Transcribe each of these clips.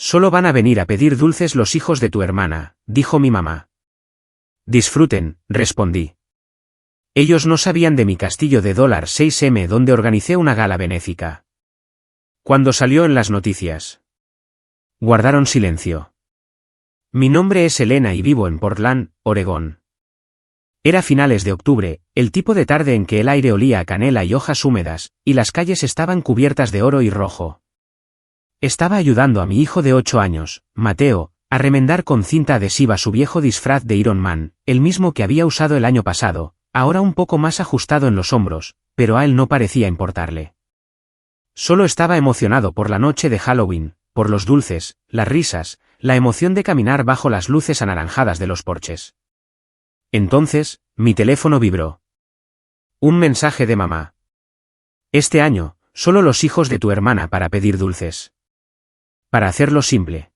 Solo van a venir a pedir dulces los hijos de tu hermana, dijo mi mamá. Disfruten, respondí. Ellos no sabían de mi castillo de $6M donde organicé una gala benéfica. Cuando salió en las noticias, guardaron silencio. Mi nombre es Elena y vivo en Portland, Oregón. Era finales de octubre, el tipo de tarde en que el aire olía a canela y hojas húmedas, y las calles estaban cubiertas de oro y rojo. Estaba ayudando a mi hijo de 8 años, Mateo, a remendar con cinta adhesiva su viejo disfraz de Iron Man, el mismo que había usado el año pasado, ahora un poco más ajustado en los hombros, pero a él no parecía importarle. Solo estaba emocionado por la noche de Halloween, por los dulces, las risas, la emoción de caminar bajo las luces anaranjadas de los porches. Entonces, mi teléfono vibró. Un mensaje de mamá. Este año, solo los hijos de tu hermana para pedir dulces. Para hacerlo simple.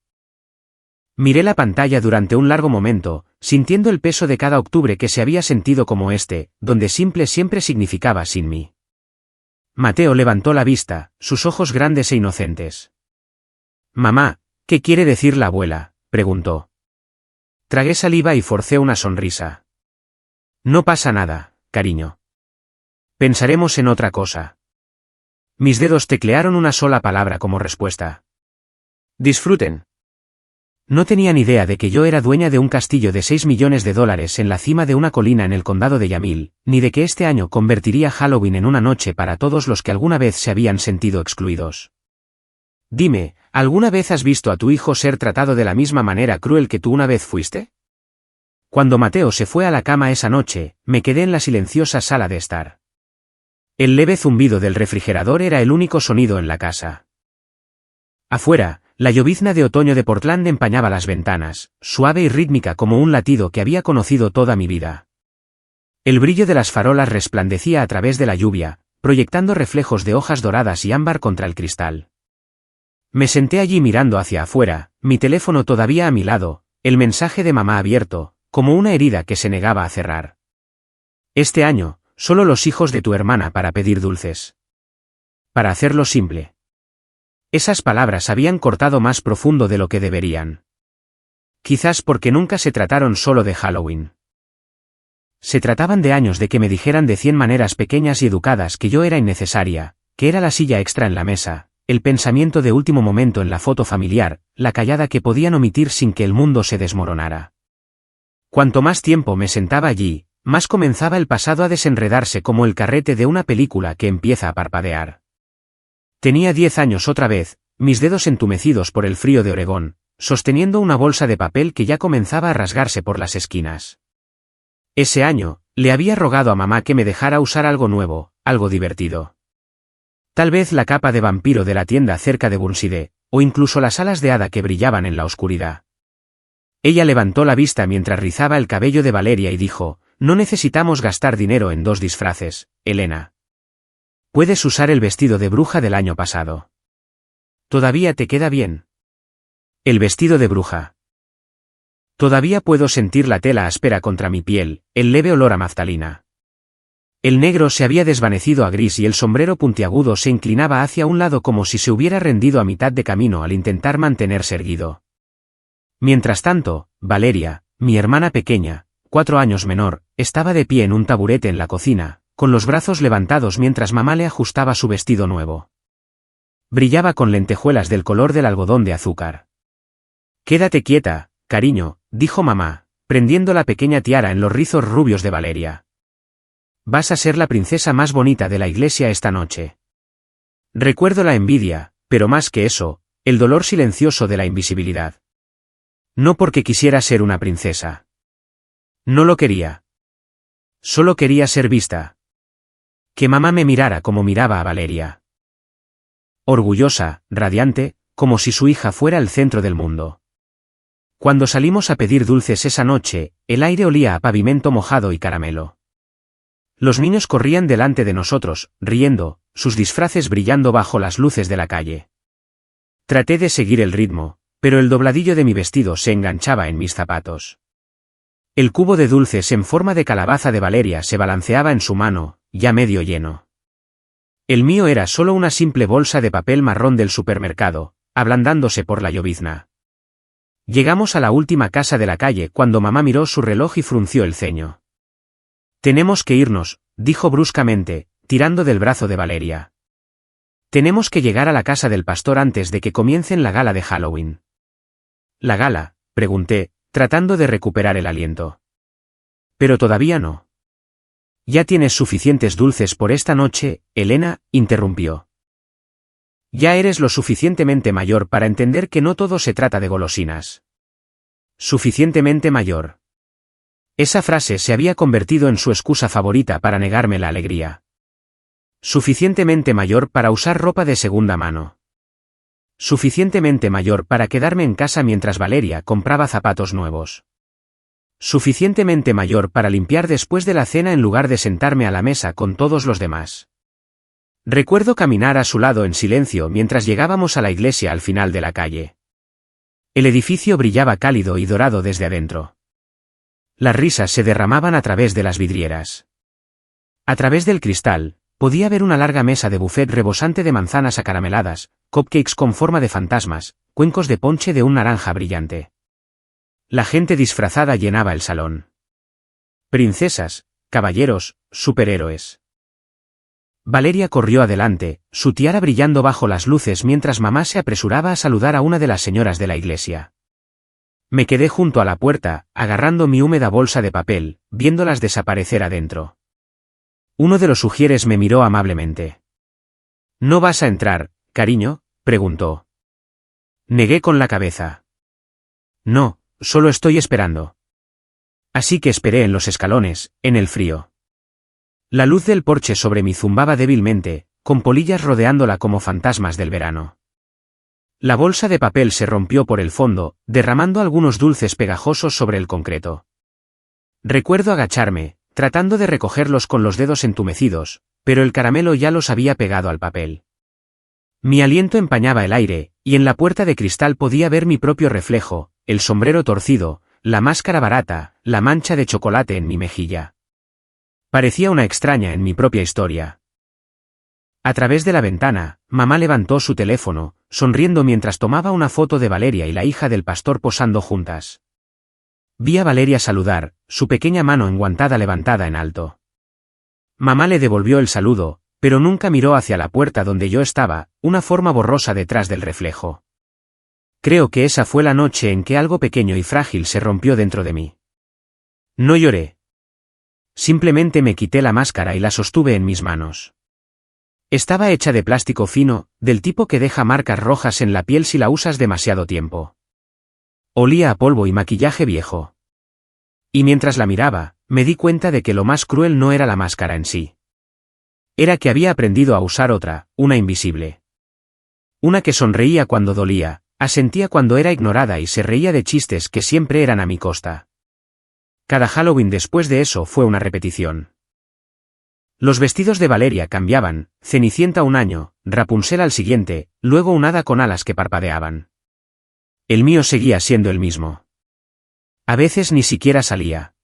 Miré la pantalla durante un largo momento, sintiendo el peso de cada octubre que se había sentido como este, donde simple siempre significaba sin mí. Mateo levantó la vista, sus ojos grandes e inocentes. Mamá, ¿qué quiere decir la abuela?, preguntó. Tragué saliva y forcé una sonrisa. No pasa nada, cariño. Pensaremos en otra cosa. Mis dedos teclearon una sola palabra como respuesta. Disfruten. No tenía ni idea de que yo era dueña de un castillo de $6 millones en la cima de una colina en el condado de Yamil, ni de que este año convertiría Halloween en una noche para todos los que alguna vez se habían sentido excluidos. Dime, ¿alguna vez has visto a tu hijo ser tratado de la misma manera cruel que tú una vez fuiste? Cuando Mateo se fue a la cama esa noche, me quedé en la silenciosa sala de estar. El leve zumbido del refrigerador era el único sonido en la casa. Afuera, la llovizna de otoño de Portland empañaba las ventanas, suave y rítmica como un latido que había conocido toda mi vida. El brillo de las farolas resplandecía a través de la lluvia, proyectando reflejos de hojas doradas y ámbar contra el cristal. Me senté allí mirando hacia afuera, mi teléfono todavía a mi lado, el mensaje de mamá abierto, como una herida que se negaba a cerrar. Este año, solo los hijos de tu hermana para pedir dulces. Para hacerlo simple. Esas palabras habían cortado más profundo de lo que deberían. Quizás porque nunca se trataron solo de Halloween. Se trataban de años de que me dijeran de 100 maneras pequeñas y educadas que yo era innecesaria, que era la silla extra en la mesa, el pensamiento de último momento en la foto familiar, la callada que podían omitir sin que el mundo se desmoronara. Cuanto más tiempo me sentaba allí, más comenzaba el pasado a desenredarse como el carrete de una película que empieza a parpadear. Tenía 10 años otra vez, mis dedos entumecidos por el frío de Oregón, sosteniendo una bolsa de papel que ya comenzaba a rasgarse por las esquinas. Ese año, le había rogado a mamá que me dejara usar algo nuevo, algo divertido. Tal vez la capa de vampiro de la tienda cerca de Burnside, o incluso las alas de hada que brillaban en la oscuridad. Ella levantó la vista mientras rizaba el cabello de Valeria y dijo, no necesitamos gastar dinero en 2 disfraces, Elena. Puedes usar el vestido de bruja del año pasado. ¿Todavía te queda bien? El vestido de bruja. Todavía puedo sentir la tela áspera contra mi piel, el leve olor a naftalina. El negro se había desvanecido a gris y el sombrero puntiagudo se inclinaba hacia un lado como si se hubiera rendido a mitad de camino al intentar mantenerse erguido. Mientras tanto, Valeria, mi hermana pequeña, 4 años menor, estaba de pie en un taburete en la cocina, con los brazos levantados mientras mamá le ajustaba su vestido nuevo. Brillaba con lentejuelas del color del algodón de azúcar. Quédate quieta, cariño, dijo mamá, prendiendo la pequeña tiara en los rizos rubios de Valeria. Vas a ser la princesa más bonita de la iglesia esta noche. Recuerdo la envidia, pero más que eso, el dolor silencioso de la invisibilidad. No porque quisiera ser una princesa. No lo quería. Solo quería ser vista. Que mamá me mirara como miraba a Valeria. Orgullosa, radiante, como si su hija fuera el centro del mundo. Cuando salimos a pedir dulces esa noche, el aire olía a pavimento mojado y caramelo. Los niños corrían delante de nosotros, riendo, sus disfraces brillando bajo las luces de la calle. Traté de seguir el ritmo, pero el dobladillo de mi vestido se enganchaba en mis zapatos. El cubo de dulces en forma de calabaza de Valeria se balanceaba en su mano, ya medio lleno. El mío era solo una simple bolsa de papel marrón del supermercado, ablandándose por la llovizna. Llegamos a la última casa de la calle cuando mamá miró su reloj y frunció el ceño. Tenemos que irnos, dijo bruscamente, tirando del brazo de Valeria. Tenemos que llegar a la casa del pastor antes de que comiencen la gala de Halloween. ¿La gala?, pregunté, tratando de recuperar el aliento. Pero todavía no. Ya tienes suficientes dulces por esta noche, Elena, interrumpió. Ya eres lo suficientemente mayor para entender que no todo se trata de golosinas. Suficientemente mayor. Esa frase se había convertido en su excusa favorita para negarme la alegría. Suficientemente mayor para usar ropa de segunda mano. Suficientemente mayor para quedarme en casa mientras Valeria compraba zapatos nuevos. Suficientemente mayor para limpiar después de la cena en lugar de sentarme a la mesa con todos los demás. Recuerdo caminar a su lado en silencio mientras llegábamos a la iglesia al final de la calle. El edificio brillaba cálido y dorado desde adentro. Las risas se derramaban a través de las vidrieras. A través del cristal, podía ver una larga mesa de buffet rebosante de manzanas acarameladas, cupcakes con forma de fantasmas, cuencos de ponche de un naranja brillante. La gente disfrazada llenaba el salón. Princesas, caballeros, superhéroes. Valeria corrió adelante, su tiara brillando bajo las luces mientras mamá se apresuraba a saludar a una de las señoras de la iglesia. Me quedé junto a la puerta, agarrando mi húmeda bolsa de papel, viéndolas desaparecer adentro. Uno de los ujieres me miró amablemente. ¿No vas a entrar, cariño?, preguntó. Negué con la cabeza. No, solo estoy esperando. Así que esperé en los escalones, en el frío. La luz del porche sobre mí zumbaba débilmente, con polillas rodeándola como fantasmas del verano. La bolsa de papel se rompió por el fondo, derramando algunos dulces pegajosos sobre el concreto. Recuerdo agacharme, tratando de recogerlos con los dedos entumecidos, pero el caramelo ya los había pegado al papel. Mi aliento empañaba el aire, y en la puerta de cristal podía ver mi propio reflejo, el sombrero torcido, la máscara barata, la mancha de chocolate en mi mejilla. Parecía una extraña en mi propia historia. A través de la ventana, mamá levantó su teléfono, sonriendo mientras tomaba una foto de Valeria y la hija del pastor posando juntas. Vi a Valeria saludar, su pequeña mano enguantada levantada en alto. Mamá le devolvió el saludo, pero nunca miró hacia la puerta donde yo estaba, una forma borrosa detrás del reflejo. Creo que esa fue la noche en que algo pequeño y frágil se rompió dentro de mí. No lloré. Simplemente me quité la máscara y la sostuve en mis manos. Estaba hecha de plástico fino, del tipo que deja marcas rojas en la piel si la usas demasiado tiempo. Olía a polvo y maquillaje viejo. Y mientras la miraba, me di cuenta de que lo más cruel no era la máscara en sí. Era que había aprendido a usar otra, una invisible. Una que sonreía cuando dolía, asentía cuando era ignorada y se reía de chistes que siempre eran a mi costa. Cada Halloween después de eso fue una repetición. Los vestidos de Valeria cambiaban, Cenicienta un año, Rapunzel al siguiente, luego un hada con alas que parpadeaban. El mío seguía siendo el mismo. A veces ni siquiera salía.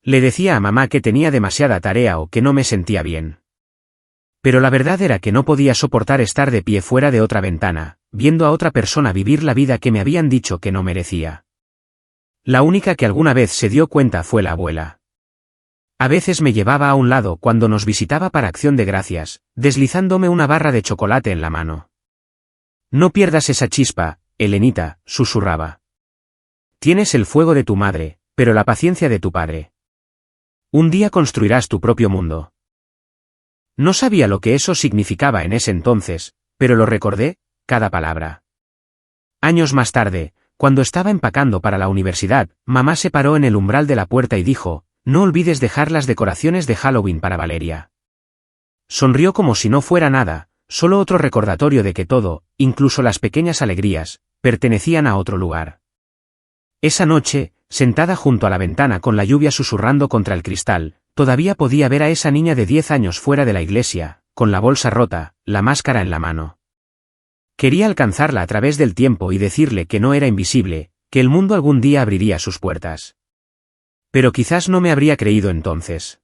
Le decía a mamá que tenía demasiada tarea o que no me sentía bien. Pero la verdad era que no podía soportar estar de pie fuera de otra ventana, viendo a otra persona vivir la vida que me habían dicho que no merecía. La única que alguna vez se dio cuenta fue la abuela. A veces me llevaba a un lado cuando nos visitaba para Acción de Gracias, deslizándome una barra de chocolate en la mano. No pierdas esa chispa, Elenita, susurraba. Tienes el fuego de tu madre, pero la paciencia de tu padre. Un día construirás tu propio mundo. No sabía lo que eso significaba en ese entonces, pero lo recordé, cada palabra. Años más tarde, cuando estaba empacando para la universidad, mamá se paró en el umbral de la puerta y dijo, no olvides dejar las decoraciones de Halloween para Valeria. Sonrió como si no fuera nada, solo otro recordatorio de que todo, incluso las pequeñas alegrías, pertenecían a otro lugar. Esa noche, sentada junto a la ventana con la lluvia susurrando contra el cristal, todavía podía ver a esa niña de 10 años fuera de la iglesia, con la bolsa rota, la máscara en la mano. Quería alcanzarla a través del tiempo y decirle que no era invisible, que el mundo algún día abriría sus puertas. Pero quizás no me habría creído entonces.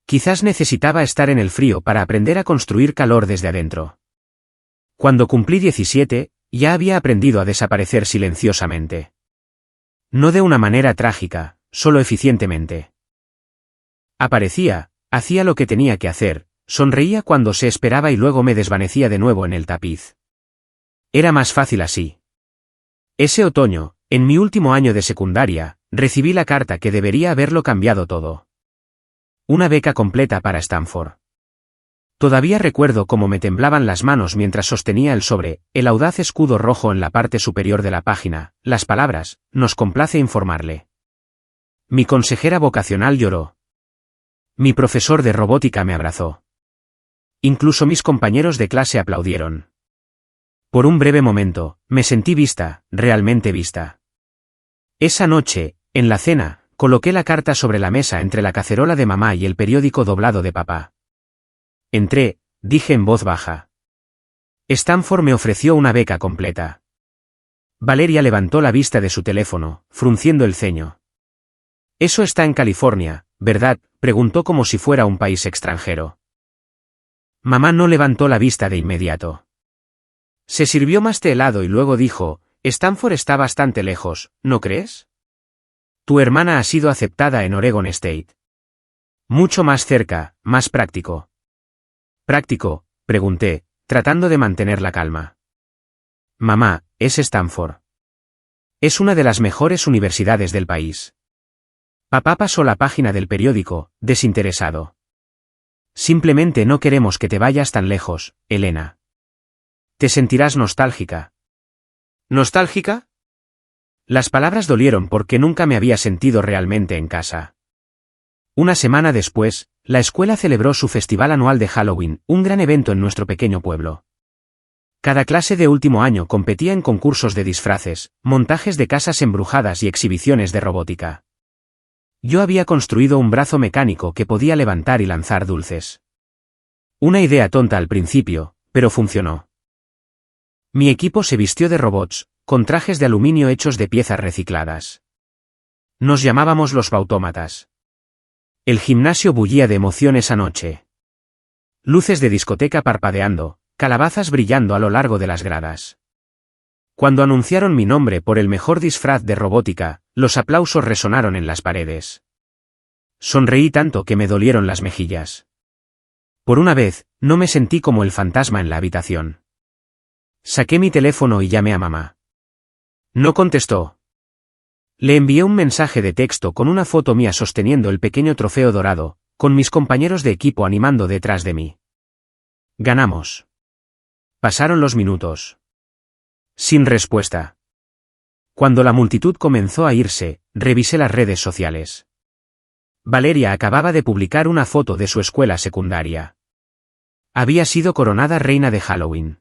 Quizás necesitaba estar en el frío para aprender a construir calor desde adentro. Cuando cumplí 17, Ya había aprendido a desaparecer silenciosamente. No de una manera trágica, solo eficientemente. Aparecía, hacía lo que tenía que hacer, sonreía cuando se esperaba y luego me desvanecía de nuevo en el tapiz. Era más fácil así. Ese otoño, en mi último año de secundaria, recibí la carta que debería haberlo cambiado todo. Una beca completa para Stanford. Todavía recuerdo cómo me temblaban las manos mientras sostenía el sobre, el audaz escudo rojo en la parte superior de la página, las palabras, nos complace informarle. Mi consejera vocacional lloró. Mi profesor de robótica me abrazó. Incluso mis compañeros de clase aplaudieron. Por un breve momento, me sentí vista, realmente vista. Esa noche, en la cena, coloqué la carta sobre la mesa entre la cacerola de mamá y el periódico doblado de papá. Entré, dije en voz baja. Stanford me ofreció una beca completa. Valeria levantó la vista de su teléfono, frunciendo el ceño. Eso está en California, ¿verdad?, preguntó como si fuera un país extranjero. Mamá no levantó la vista de inmediato. Se sirvió más té helado y luego dijo, Stanford está bastante lejos, ¿no crees? Tu hermana ha sido aceptada en Oregon State. Mucho más cerca, más práctico. ¿Práctico?, pregunté, tratando de mantener la calma. Mamá, es Stanford. Es una de las mejores universidades del país. Papá pasó la página del periódico, desinteresado. Simplemente no queremos que te vayas tan lejos, Elena. Te sentirás nostálgica. ¿Nostálgica? Las palabras dolieron porque nunca me había sentido realmente en casa. Una semana después, la escuela celebró su festival anual de Halloween, un gran evento en nuestro pequeño pueblo. Cada clase de último año competía en concursos de disfraces, montajes de casas embrujadas y exhibiciones de robótica. Yo había construido un brazo mecánico que podía levantar y lanzar dulces. Una idea tonta al principio, pero funcionó. Mi equipo se vistió de robots, con trajes de aluminio hechos de piezas recicladas. Nos llamábamos los Bautómatas. El gimnasio bullía de emoción esa noche. Luces de discoteca parpadeando, calabazas brillando a lo largo de las gradas. Cuando anunciaron mi nombre por el mejor disfraz de robótica, los aplausos resonaron en las paredes. Sonreí tanto que me dolieron las mejillas. Por una vez, no me sentí como el fantasma en la habitación. Saqué mi teléfono y llamé a mamá. No contestó. Le envié un mensaje de texto con una foto mía sosteniendo el pequeño trofeo dorado, con mis compañeros de equipo animando detrás de mí. Ganamos. Pasaron los minutos. Sin respuesta. Cuando la multitud comenzó a irse, revisé las redes sociales. Valeria acababa de publicar una foto de su escuela secundaria. Había sido coronada reina de Halloween.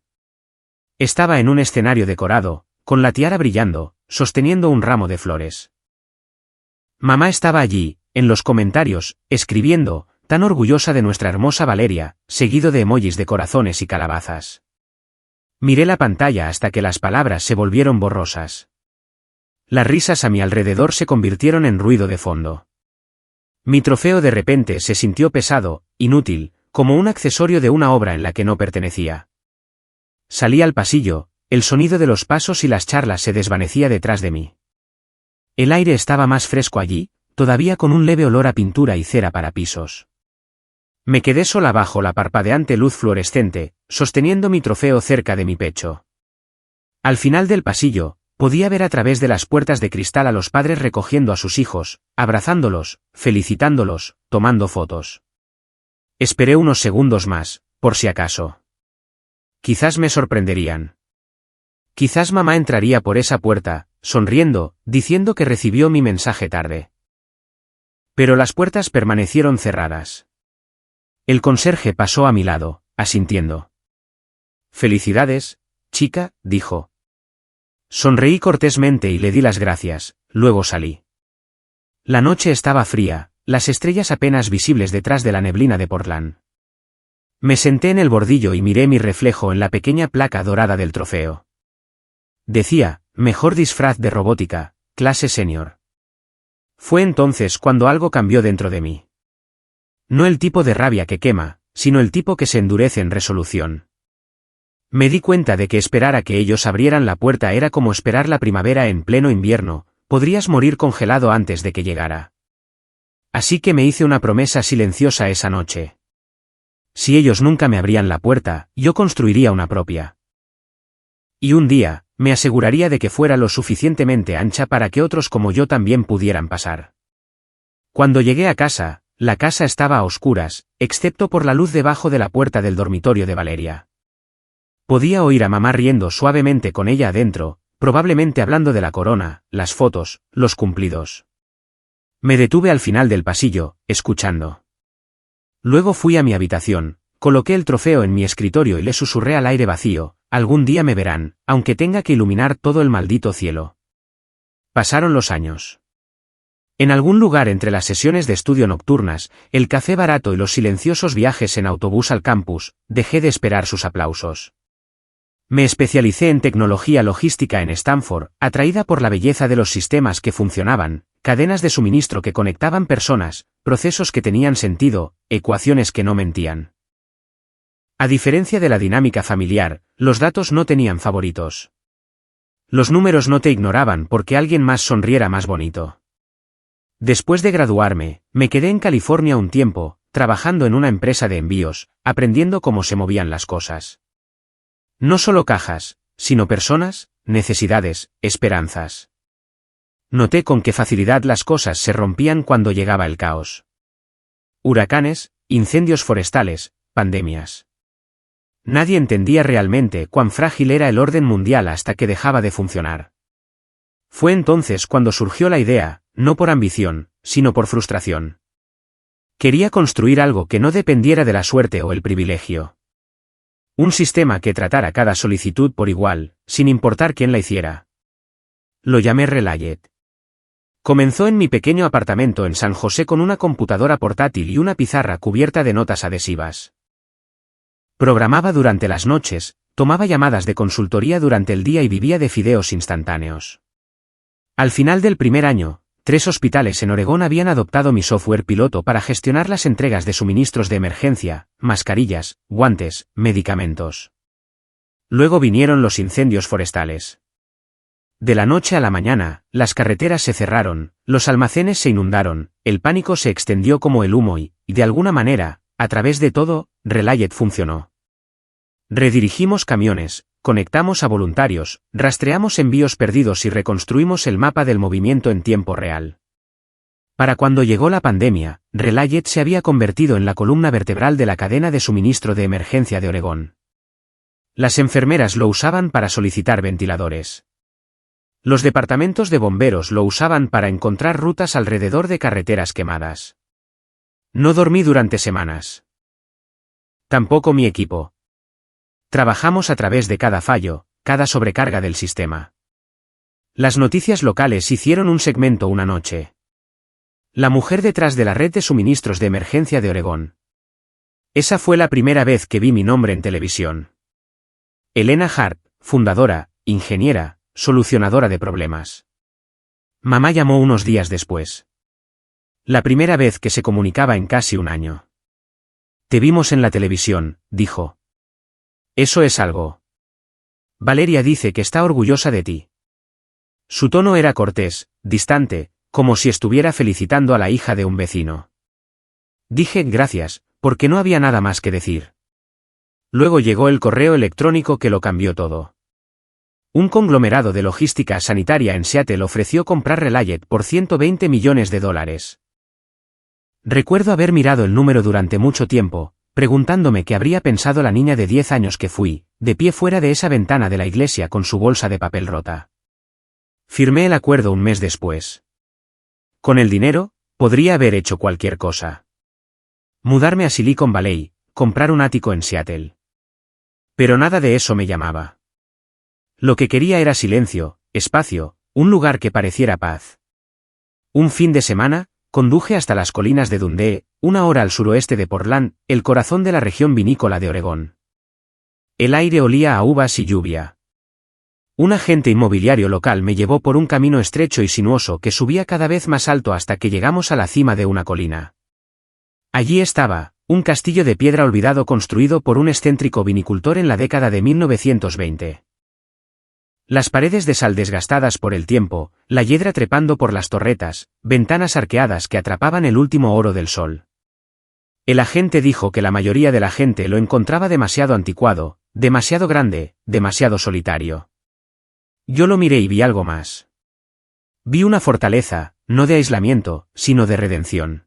Estaba en un escenario decorado, con la tiara brillando, sosteniendo un ramo de flores. Mamá estaba allí, en los comentarios, escribiendo, tan orgullosa de nuestra hermosa Valeria, seguido de emojis de corazones y calabazas. Miré la pantalla hasta que las palabras se volvieron borrosas. Las risas a mi alrededor se convirtieron en ruido de fondo. Mi trofeo de repente se sintió pesado, inútil, como un accesorio de una obra en la que no pertenecía. Salí al pasillo, el sonido de los pasos y las charlas se desvanecía detrás de mí. El aire estaba más fresco allí, todavía con un leve olor a pintura y cera para pisos. Me quedé sola bajo la parpadeante luz fluorescente, sosteniendo mi trofeo cerca de mi pecho. Al final del pasillo, podía ver a través de las puertas de cristal a los padres recogiendo a sus hijos, abrazándolos, felicitándolos, tomando fotos. Esperé unos segundos más, por si acaso. Quizás me sorprenderían. Quizás mamá entraría por esa puerta, sonriendo, diciendo que recibió mi mensaje tarde. Pero las puertas permanecieron cerradas. El conserje pasó a mi lado, asintiendo. «Felicidades, chica», dijo. Sonreí cortésmente y le di las gracias, luego salí. La noche estaba fría, las estrellas apenas visibles detrás de la neblina de Portland. Me senté en el bordillo y miré mi reflejo en la pequeña placa dorada del trofeo. Decía, mejor disfraz de robótica, clase senior. Fue entonces cuando algo cambió dentro de mí. No el tipo de rabia que quema, sino el tipo que se endurece en resolución. Me di cuenta de que esperar a que ellos abrieran la puerta era como esperar la primavera en pleno invierno, podrías morir congelado antes de que llegara. Así que me hice una promesa silenciosa esa noche. Si ellos nunca me abrían la puerta, yo construiría una propia. Y un día, me aseguraría de que fuera lo suficientemente ancha para que otros como yo también pudieran pasar. Cuando llegué a casa, la casa estaba a oscuras, excepto por la luz debajo de la puerta del dormitorio de Valeria. Podía oír a mamá riendo suavemente con ella adentro, probablemente hablando de la corona, las fotos, los cumplidos. Me detuve al final del pasillo, escuchando. Luego fui a mi habitación, coloqué el trofeo en mi escritorio y le susurré al aire vacío, algún día me verán, aunque tenga que iluminar todo el maldito cielo. Pasaron los años. En algún lugar entre las sesiones de estudio nocturnas, el café barato y los silenciosos viajes en autobús al campus, dejé de esperar sus aplausos. Me especialicé en tecnología logística en Stanford, atraída por la belleza de los sistemas que funcionaban, cadenas de suministro que conectaban personas, procesos que tenían sentido, ecuaciones que no mentían. A diferencia de la dinámica familiar, los datos no tenían favoritos. Los números no te ignoraban porque alguien más sonriera más bonito. Después de graduarme, me quedé en California un tiempo, trabajando en una empresa de envíos, aprendiendo cómo se movían las cosas. No solo cajas, sino personas, necesidades, esperanzas. Noté con qué facilidad las cosas se rompían cuando llegaba el caos. Huracanes, incendios forestales, pandemias. Nadie entendía realmente cuán frágil era el orden mundial hasta que dejaba de funcionar. Fue entonces cuando surgió la idea, no por ambición, sino por frustración. Quería construir algo que no dependiera de la suerte o el privilegio. Un sistema que tratara cada solicitud por igual, sin importar quién la hiciera. Lo llamé Relayet. Comenzó en mi pequeño apartamento en San José con una computadora portátil y una pizarra cubierta de notas adhesivas. Programaba durante las noches, tomaba llamadas de consultoría durante el día y vivía de fideos instantáneos. Al final del primer año, 3 hospitales en Oregón habían adoptado mi software piloto para gestionar las entregas de suministros de emergencia, mascarillas, guantes, medicamentos. Luego vinieron los incendios forestales. De la noche a la mañana, las carreteras se cerraron, los almacenes se inundaron, el pánico se extendió como el humo y, de alguna manera, a través de todo, Relayet funcionó. Redirigimos camiones, conectamos a voluntarios, rastreamos envíos perdidos y reconstruimos el mapa del movimiento en tiempo real. Para cuando llegó la pandemia, Relayet se había convertido en la columna vertebral de la cadena de suministro de emergencia de Oregón. Las enfermeras lo usaban para solicitar ventiladores. Los departamentos de bomberos lo usaban para encontrar rutas alrededor de carreteras quemadas. No dormí durante semanas. Tampoco mi equipo. Trabajamos a través de cada fallo, cada sobrecarga del sistema. Las noticias locales hicieron un segmento una noche. La mujer detrás de la red de suministros de emergencia de Oregón. Esa fue la primera vez que vi mi nombre en televisión. Elena Hart, fundadora, ingeniera, solucionadora de problemas. Mamá llamó unos días después. La primera vez que se comunicaba en casi un año. Te vimos en la televisión, dijo. Eso es algo. Valeria dice que está orgullosa de ti. Su tono era cortés, distante, como si estuviera felicitando a la hija de un vecino. Dije gracias, porque no había nada más que decir. Luego llegó el correo electrónico que lo cambió todo. Un conglomerado de logística sanitaria en Seattle ofreció comprar Relayet por $120 millones. Recuerdo haber mirado el número durante mucho tiempo, preguntándome qué habría pensado la niña de 10 años que fui, de pie fuera de esa ventana de la iglesia con su bolsa de papel rota. Firmé el acuerdo un mes después. Con el dinero, podría haber hecho cualquier cosa. Mudarme a Silicon Valley, comprar un ático en Seattle. Pero nada de eso me llamaba. Lo que quería era silencio, espacio, un lugar que pareciera paz. Un fin de semana, conduje hasta las colinas de Dundee, 1 hora al suroeste de Portland, el corazón de la región vinícola de Oregón. El aire olía a uvas y lluvia. Un agente inmobiliario local me llevó por un camino estrecho y sinuoso que subía cada vez más alto hasta que llegamos a la cima de una colina. Allí estaba, un castillo de piedra olvidado construido por un excéntrico vinicultor en la década de 1920. Las paredes de sal desgastadas por el tiempo, la hiedra trepando por las torretas, ventanas arqueadas que atrapaban el último oro del sol. El agente dijo que la mayoría de la gente lo encontraba demasiado anticuado, demasiado grande, demasiado solitario. Yo lo miré y vi algo más. Vi una fortaleza, no de aislamiento, sino de redención.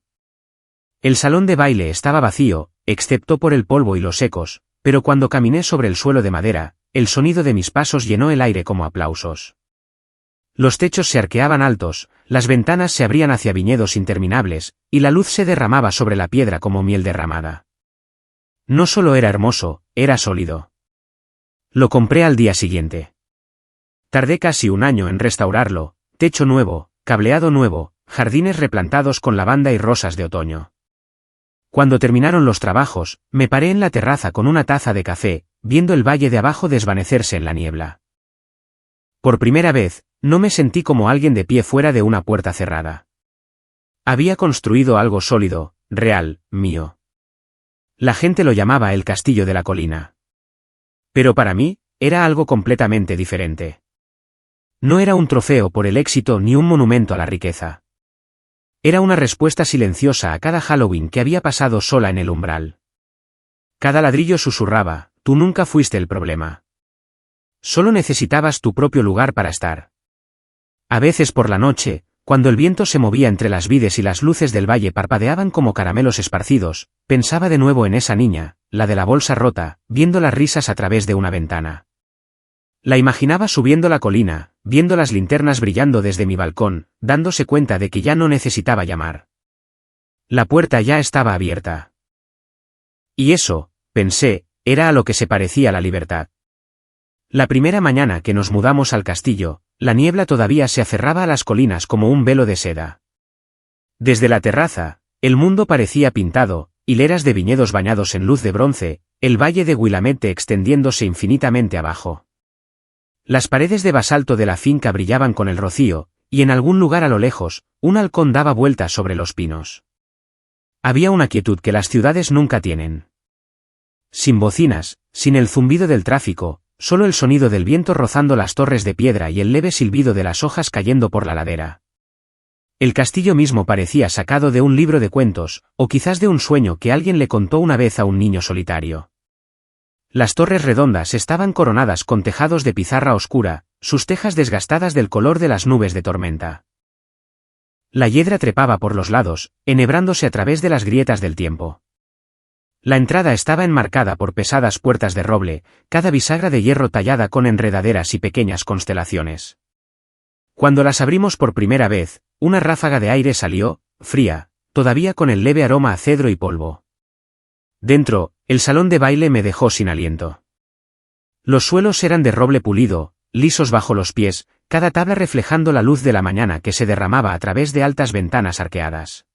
El salón de baile estaba vacío, excepto por el polvo y los ecos, pero cuando caminé sobre el suelo de madera, el sonido de mis pasos llenó el aire como aplausos. Los techos se arqueaban altos, las ventanas se abrían hacia viñedos interminables, y la luz se derramaba sobre la piedra como miel derramada. No solo era hermoso, era sólido. Lo compré al día siguiente. Tardé casi un año en restaurarlo, techo nuevo, cableado nuevo, jardines replantados con lavanda y rosas de otoño. Cuando terminaron los trabajos, me paré en la terraza con una taza de café, viendo el valle de abajo desvanecerse en la niebla. Por primera vez, no me sentí como alguien de pie fuera de una puerta cerrada. Había construido algo sólido, real, mío. La gente lo llamaba el castillo de la colina. Pero para mí, era algo completamente diferente. No era un trofeo por el éxito ni un monumento a la riqueza. Era una respuesta silenciosa a cada Halloween que había pasado sola en el umbral. Cada ladrillo susurraba, tú nunca fuiste el problema. Solo necesitabas tu propio lugar para estar. A veces por la noche, cuando el viento se movía entre las vides y las luces del valle parpadeaban como caramelos esparcidos, pensaba de nuevo en esa niña, la de la bolsa rota, viendo las risas a través de una ventana. La imaginaba subiendo la colina, viendo las linternas brillando desde mi balcón, dándose cuenta de que ya no necesitaba llamar. La puerta ya estaba abierta. Y eso, pensé, era a lo que se parecía la libertad. La primera mañana que nos mudamos al castillo, la niebla todavía se aferraba a las colinas como un velo de seda. Desde la terraza, el mundo parecía pintado, hileras de viñedos bañados en luz de bronce, el valle de Willamette extendiéndose infinitamente abajo. Las paredes de basalto de la finca brillaban con el rocío, y en algún lugar a lo lejos, un halcón daba vueltas sobre los pinos. Había una quietud que las ciudades nunca tienen. Sin bocinas, sin el zumbido del tráfico, solo el sonido del viento rozando las torres de piedra y el leve silbido de las hojas cayendo por la ladera. El castillo mismo parecía sacado de un libro de cuentos, o quizás de un sueño que alguien le contó una vez a un niño solitario. Las torres redondas estaban coronadas con tejados de pizarra oscura, sus tejas desgastadas del color de las nubes de tormenta. La hiedra trepaba por los lados, enhebrándose a través de las grietas del tiempo. La entrada estaba enmarcada por pesadas puertas de roble, cada bisagra de hierro tallada con enredaderas y pequeñas constelaciones. Cuando las abrimos por primera vez, una ráfaga de aire salió, fría, todavía con el leve aroma a cedro y polvo. Dentro, el salón de baile me dejó sin aliento. Los suelos eran de roble pulido, lisos bajo los pies, cada tabla reflejando la luz de la mañana que se derramaba a través de altas ventanas arqueadas.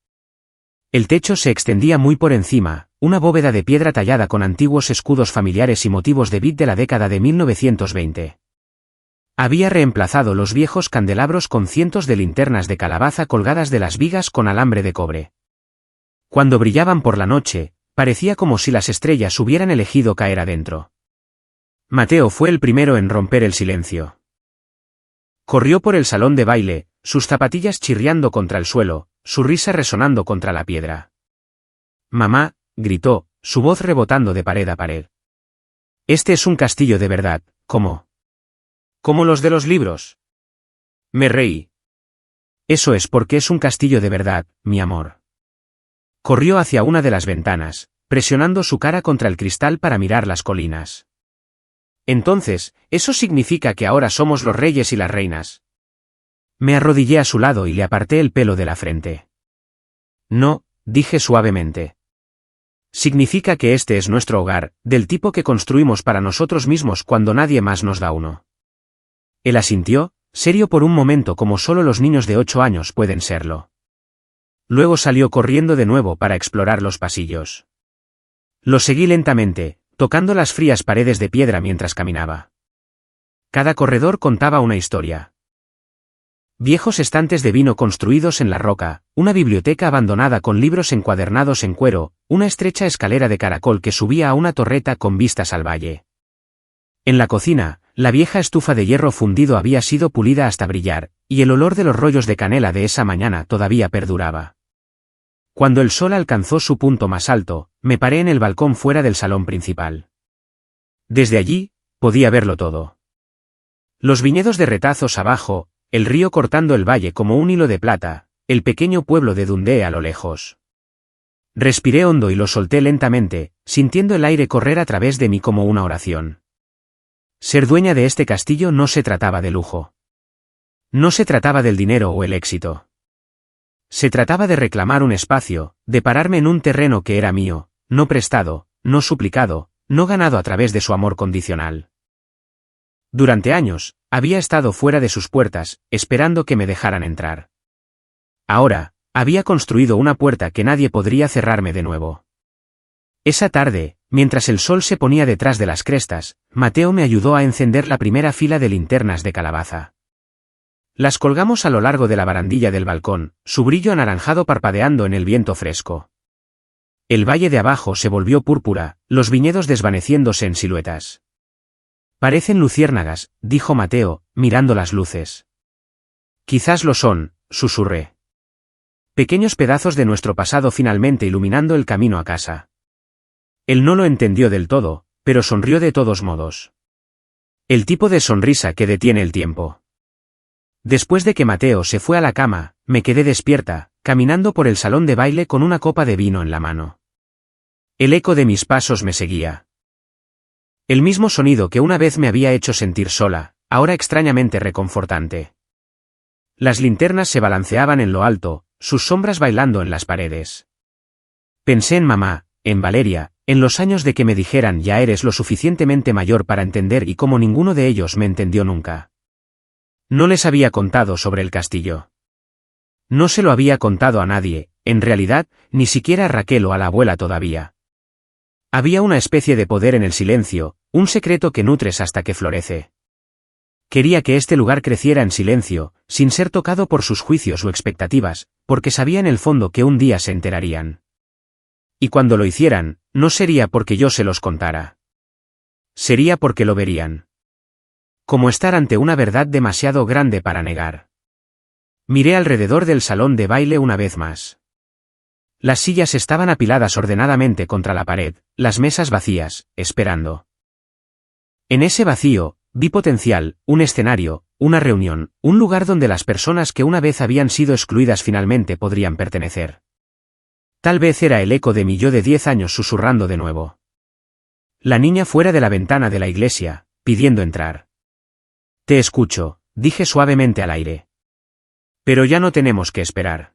El techo se extendía muy por encima, una bóveda de piedra tallada con antiguos escudos familiares y motivos de vid de la década de 1920. Había reemplazado los viejos candelabros con cientos de linternas de calabaza colgadas de las vigas con alambre de cobre. Cuando brillaban por la noche, parecía como si las estrellas hubieran elegido caer adentro. Mateo fue el primero en romper el silencio. Corrió por el salón de baile, sus zapatillas chirriando contra el suelo, su risa resonando contra la piedra. «Mamá», gritó, su voz rebotando de pared a pared. «Este es un castillo de verdad, ¿cómo? ¿Como los de los libros?» Me reí. «Eso es porque es un castillo de verdad, mi amor». Corrió hacia una de las ventanas, presionando su cara contra el cristal para mirar las colinas. «Entonces, ¿eso significa que ahora somos los reyes y las reinas?» Me arrodillé a su lado y le aparté el pelo de la frente. «No», dije suavemente. «Significa que este es nuestro hogar, del tipo que construimos para nosotros mismos cuando nadie más nos da uno». Él asintió, serio por un momento como solo los niños de 8 años pueden serlo. Luego salió corriendo de nuevo para explorar los pasillos. Lo seguí lentamente, tocando las frías paredes de piedra mientras caminaba. Cada corredor contaba una historia. Viejos estantes de vino construidos en la roca, una biblioteca abandonada con libros encuadernados en cuero, una estrecha escalera de caracol que subía a una torreta con vistas al valle. En la cocina, la vieja estufa de hierro fundido había sido pulida hasta brillar, y el olor de los rollos de canela de esa mañana todavía perduraba. Cuando el sol alcanzó su punto más alto, me paré en el balcón fuera del salón principal. Desde allí, podía verlo todo. Los viñedos de retazos abajo, el río cortando el valle como un hilo de plata, el pequeño pueblo de Dundee a lo lejos. Respiré hondo y lo solté lentamente, sintiendo el aire correr a través de mí como una oración. Ser dueña de este castillo no se trataba de lujo. No se trataba del dinero o el éxito. Se trataba de reclamar un espacio, de pararme en un terreno que era mío, no prestado, no suplicado, no ganado a través de su amor condicional. Durante años, había estado fuera de sus puertas, esperando que me dejaran entrar. Ahora, había construido una puerta que nadie podría cerrarme de nuevo. Esa tarde, mientras el sol se ponía detrás de las crestas, Mateo me ayudó a encender la primera fila de linternas de calabaza. Las colgamos a lo largo de la barandilla del balcón, su brillo anaranjado parpadeando en el viento fresco. El valle de abajo se volvió púrpura, los viñedos desvaneciéndose en siluetas. Parecen luciérnagas, dijo Mateo, mirando las luces. Quizás lo son, susurré. Pequeños pedazos de nuestro pasado finalmente iluminando el camino a casa. Él no lo entendió del todo, pero sonrió de todos modos. El tipo de sonrisa que detiene el tiempo. Después de que Mateo se fue a la cama, me quedé despierta, caminando por el salón de baile con una copa de vino en la mano. El eco de mis pasos me seguía. El mismo sonido que una vez me había hecho sentir sola, ahora extrañamente reconfortante. Las linternas se balanceaban en lo alto, sus sombras bailando en las paredes. Pensé en mamá, en Valeria, en los años de que me dijeran ya eres lo suficientemente mayor para entender y cómo ninguno de ellos me entendió nunca. No les había contado sobre el castillo. No se lo había contado a nadie, en realidad, ni siquiera a Raquel o a la abuela todavía. Había una especie de poder en el silencio, un secreto que nutres hasta que florece. Quería que este lugar creciera en silencio, sin ser tocado por sus juicios o expectativas, porque sabía en el fondo que un día se enterarían. Y cuando lo hicieran, no sería porque yo se los contara. Sería porque lo verían. Como estar ante una verdad demasiado grande para negar. Miré alrededor del salón de baile una vez más. Las sillas estaban apiladas ordenadamente contra la pared, las mesas vacías, esperando. En ese vacío, vi potencial, un escenario, una reunión, un lugar donde las personas que una vez habían sido excluidas finalmente podrían pertenecer. Tal vez era el eco de mi yo de 10 años susurrando de nuevo. La niña fuera de la ventana de la iglesia, pidiendo entrar. Te escucho, dije suavemente al aire. Pero ya no tenemos que esperar.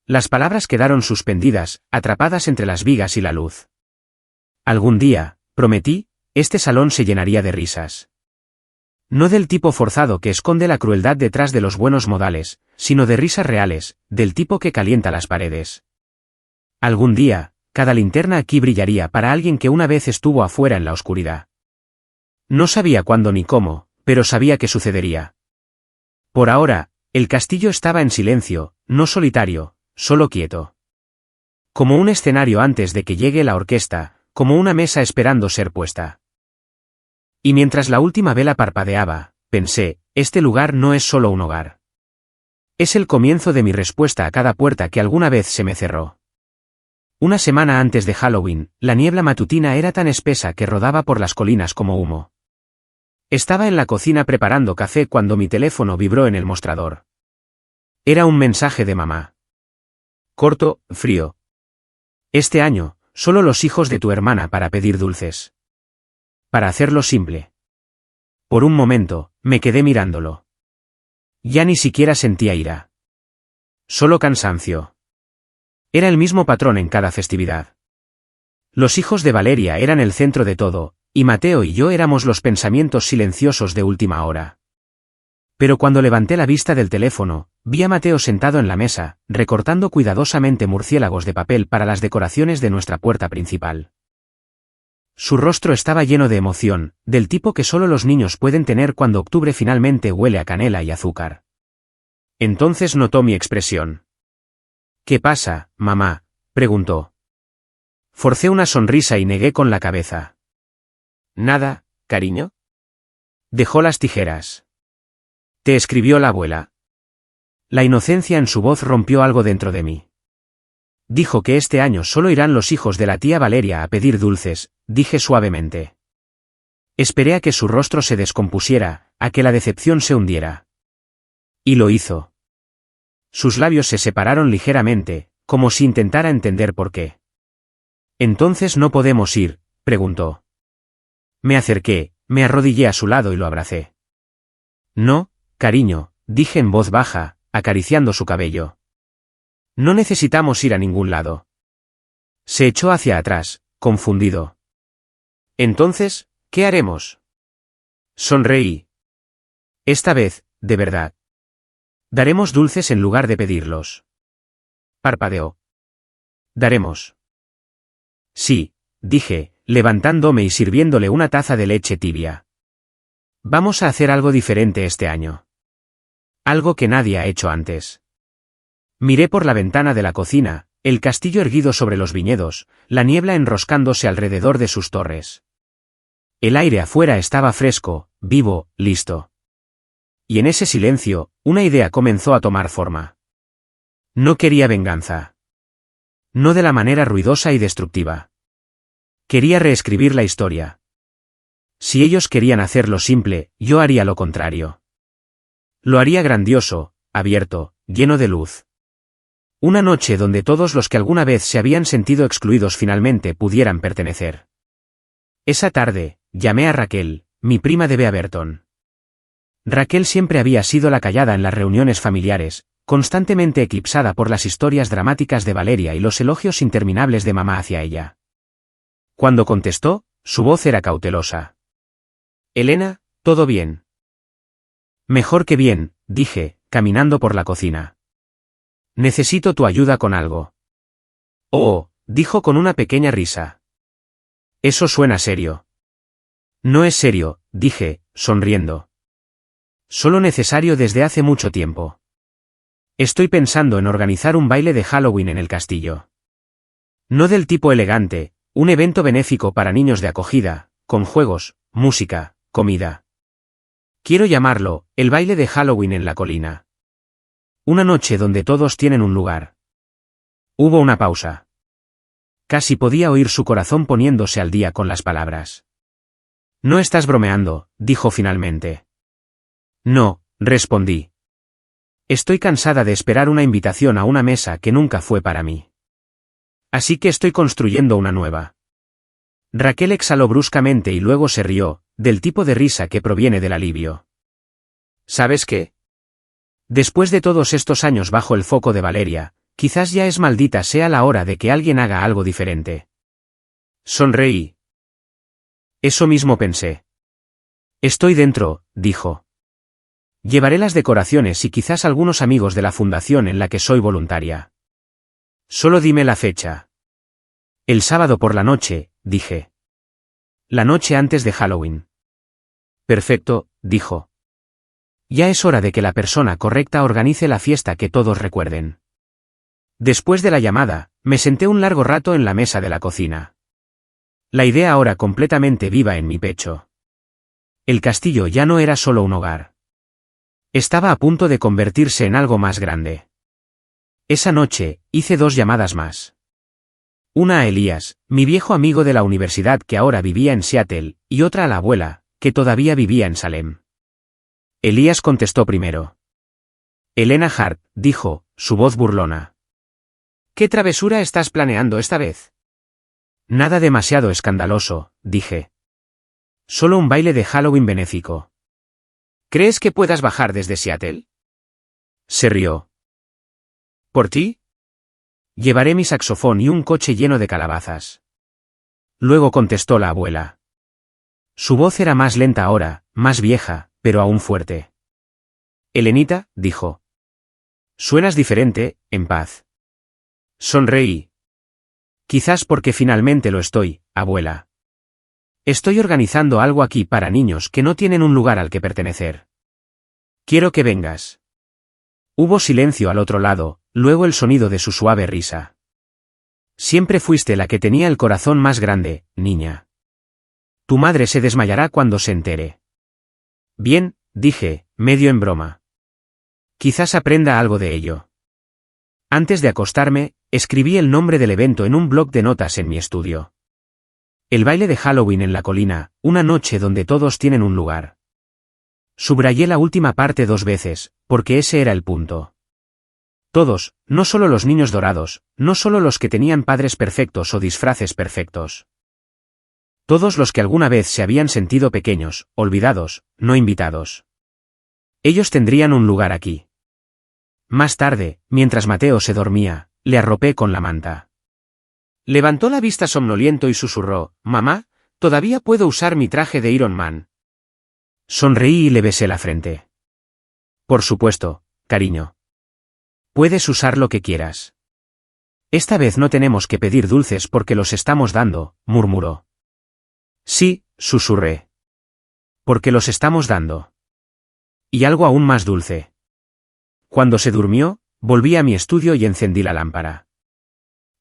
Las palabras quedaron suspendidas, atrapadas entre las vigas y la luz. Algún día, prometí, este salón se llenaría de risas. No del tipo forzado que esconde la crueldad detrás de los buenos modales, sino de risas reales, del tipo que calienta las paredes. Algún día, cada linterna aquí brillaría para alguien que una vez estuvo afuera en la oscuridad. No sabía cuándo ni cómo, pero sabía que sucedería. Por ahora, el castillo estaba en silencio, no solitario, solo quieto. Como un escenario antes de que llegue la orquesta, como una mesa esperando ser puesta. Y mientras la última vela parpadeaba, pensé, este lugar no es solo un hogar. Es el comienzo de mi respuesta a cada puerta que alguna vez se me cerró. Una semana antes de Halloween, la niebla matutina era tan espesa que rodaba por las colinas como humo. Estaba en la cocina preparando café cuando mi teléfono vibró en el mostrador. Era un mensaje de mamá. Corto, frío. Este año, solo los hijos de tu hermana para pedir dulces. Para hacerlo simple. Por un momento, me quedé mirándolo. Ya ni siquiera sentía ira. Solo cansancio. Era el mismo patrón en cada festividad. Los hijos de Valeria eran el centro de todo, y Mateo y yo éramos los pensamientos silenciosos de última hora. Pero cuando levanté la vista del teléfono, vi a Mateo sentado en la mesa, recortando cuidadosamente murciélagos de papel para las decoraciones de nuestra puerta principal. Su rostro estaba lleno de emoción, del tipo que solo los niños pueden tener cuando octubre finalmente huele a canela y azúcar. Entonces notó mi expresión. ¿Qué pasa, mamá?, preguntó. Forcé una sonrisa y negué con la cabeza. Nada, cariño. Dejó las tijeras. ¿Te escribió la abuela? La inocencia en su voz rompió algo dentro de mí. Dijo que este año solo irán los hijos de la tía Valeria a pedir dulces, dije suavemente. Esperé a que su rostro se descompusiera, a que la decepción se hundiera. Y lo hizo. Sus labios se separaron ligeramente, como si intentara entender por qué. ¿Entonces no podemos ir?, preguntó. Me acerqué, me arrodillé a su lado y lo abracé. No, cariño, dije en voz baja, acariciando su cabello. No necesitamos ir a ningún lado. Se echó hacia atrás, confundido. Entonces, ¿qué haremos? Sonreí. Esta vez, de verdad. Daremos dulces en lugar de pedirlos. Parpadeó. Daremos. Sí, dije, levantándome y sirviéndole una taza de leche tibia. Vamos a hacer algo diferente este año. Algo que nadie ha hecho antes. Miré por la ventana de la cocina, el castillo erguido sobre los viñedos, la niebla enroscándose alrededor de sus torres. El aire afuera estaba fresco, vivo, listo. Y en ese silencio, una idea comenzó a tomar forma. No quería venganza. No de la manera ruidosa y destructiva. Quería reescribir la historia. Si ellos querían hacerlo simple, yo haría lo contrario. Lo haría grandioso, abierto, lleno de luz. Una noche donde todos los que alguna vez se habían sentido excluidos finalmente pudieran pertenecer. Esa tarde, llamé a Raquel, mi prima de Beaverton. Raquel siempre había sido la callada en las reuniones familiares, constantemente eclipsada por las historias dramáticas de Valeria y los elogios interminables de mamá hacia ella. Cuando contestó, su voz era cautelosa. Elena, ¿todo bien? Mejor que bien, dije, caminando por la cocina. Necesito tu ayuda con algo. Oh, dijo con una pequeña risa. Eso suena serio. No es serio, dije, sonriendo. Solo necesario desde hace mucho tiempo. Estoy pensando en organizar un baile de Halloween en el castillo. No del tipo elegante, un evento benéfico para niños de acogida, con juegos, música, comida. Quiero llamarlo, el baile de Halloween en la colina. Una noche donde todos tienen un lugar. Hubo una pausa. Casi podía oír su corazón poniéndose al día con las palabras. No estás bromeando, dijo finalmente. No, respondí. Estoy cansada de esperar una invitación a una mesa que nunca fue para mí. Así que estoy construyendo una nueva. Raquel exhaló bruscamente y luego se rió, del tipo de risa que proviene del alivio. ¿Sabes qué? Después de todos estos años bajo el foco de Valeria, quizás ya es maldita sea la hora de que alguien haga algo diferente. Sonreí. Eso mismo pensé. Estoy dentro, dijo. Llevaré las decoraciones y quizás algunos amigos de la fundación en la que soy voluntaria. Solo dime la fecha. El sábado por la noche, dije. La noche antes de Halloween. Perfecto, dijo. Ya es hora de que la persona correcta organice la fiesta que todos recuerden. Después de la llamada, me senté un largo rato en la mesa de la cocina. La idea ahora completamente viva en mi pecho. El castillo ya no era solo un hogar. Estaba a punto de convertirse en algo más grande. Esa noche, hice 2 llamadas más. Una a Elías, mi viejo amigo de la universidad que ahora vivía en Seattle, y otra a la abuela, que todavía vivía en Salem. Elías contestó primero. Elena Hart, dijo, su voz burlona. ¿Qué travesura estás planeando esta vez? Nada demasiado escandaloso, dije. Solo un baile de Halloween benéfico. ¿Crees que puedas bajar desde Seattle? Se rió. ¿Por ti? Llevaré mi saxofón y un coche lleno de calabazas. Luego contestó la abuela. Su voz era más lenta ahora, más vieja, pero aún fuerte. Elenita, dijo. Suenas diferente, en paz. Sonreí. Quizás porque finalmente lo estoy, abuela. Estoy organizando algo aquí para niños que no tienen un lugar al que pertenecer. Quiero que vengas. Hubo silencio al otro lado, luego el sonido de su suave risa. Siempre fuiste la que tenía el corazón más grande, niña. Tu madre se desmayará cuando se entere. Bien, dije, medio en broma. Quizás aprenda algo de ello. Antes de acostarme, escribí el nombre del evento en un bloc de notas en mi estudio. El baile de Halloween en la colina, una noche donde todos tienen un lugar. Subrayé la última parte 2 veces, porque ese era el punto. Todos, no solo los niños dorados, no solo los que tenían padres perfectos o disfraces perfectos. Todos los que alguna vez se habían sentido pequeños, olvidados, no invitados. Ellos tendrían un lugar aquí. Más tarde, mientras Mateo se dormía, le arropé con la manta. Levantó la vista somnoliento y susurró, «Mamá, todavía puedo usar mi traje de Iron Man». Sonreí y le besé la frente. «Por supuesto, cariño. Puedes usar lo que quieras. Esta vez no tenemos que pedir dulces porque los estamos dando», murmuró. «Sí», susurré. «Porque los estamos dando. Y algo aún más dulce». Cuando se durmió, volví a mi estudio y encendí la lámpara.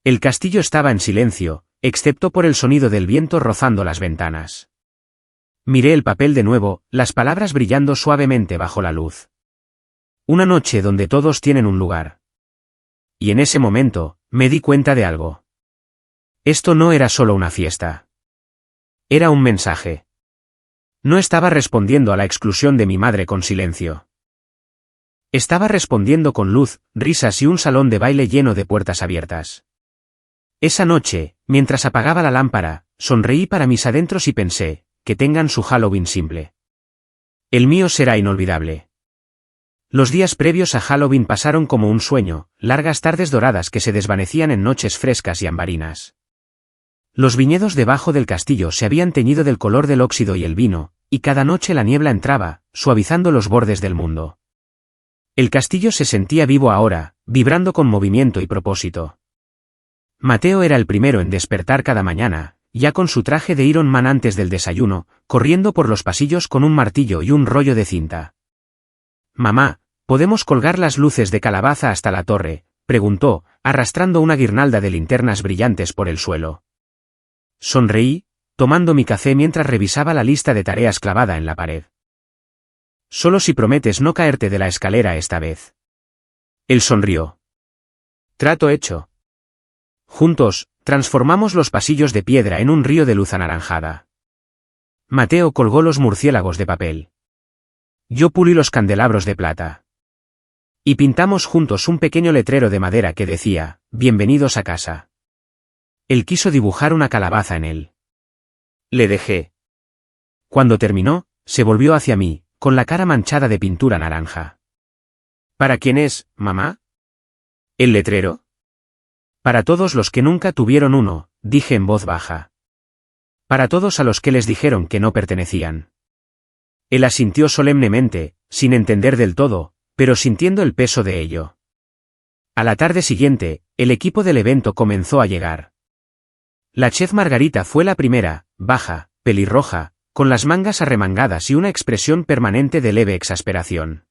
El castillo estaba en silencio, excepto por el sonido del viento rozando las ventanas. Miré el papel de nuevo, las palabras brillando suavemente bajo la luz. Una noche donde todos tienen un lugar. Y en ese momento, me di cuenta de algo. Esto no era solo una fiesta. Era un mensaje. No estaba respondiendo a la exclusión de mi madre con silencio. Estaba respondiendo con luz, risas y un salón de baile lleno de puertas abiertas. Esa noche, mientras apagaba la lámpara, sonreí para mis adentros y pensé, que tengan su Halloween simple. El mío será inolvidable. Los días previos a Halloween pasaron como un sueño, largas tardes doradas que se desvanecían en noches frescas y ambarinas. Los viñedos debajo del castillo se habían teñido del color del óxido y el vino, y cada noche la niebla entraba, suavizando los bordes del mundo. El castillo se sentía vivo ahora, vibrando con movimiento y propósito. Mateo era el primero en despertar cada mañana, ya con su traje de Iron Man antes del desayuno, corriendo por los pasillos con un martillo y un rollo de cinta. «Mamá, ¿podemos colgar las luces de calabaza hasta la torre?», preguntó, arrastrando una guirnalda de linternas brillantes por el suelo. Sonreí, tomando mi café mientras revisaba la lista de tareas clavada en la pared. «Solo si prometes no caerte de la escalera esta vez». Él sonrió. «Trato hecho». Juntos, transformamos los pasillos de piedra en un río de luz anaranjada. Mateo colgó los murciélagos de papel. Yo pulí los candelabros de plata. Y pintamos juntos un pequeño letrero de madera que decía, «Bienvenidos a casa». Él quiso dibujar una calabaza en él. Le dejé. Cuando terminó, se volvió hacia mí, con la cara manchada de pintura naranja. «¿Para quién es, mamá?» «¿El letrero?» «Para todos los que nunca tuvieron uno», dije en voz baja. «Para todos a los que les dijeron que no pertenecían». Él asintió solemnemente, sin entender del todo, pero sintiendo el peso de ello. A la tarde siguiente, el equipo del evento comenzó a llegar. La chef Margarita fue la primera, baja, pelirroja, con las mangas arremangadas y una expresión permanente de leve exasperación.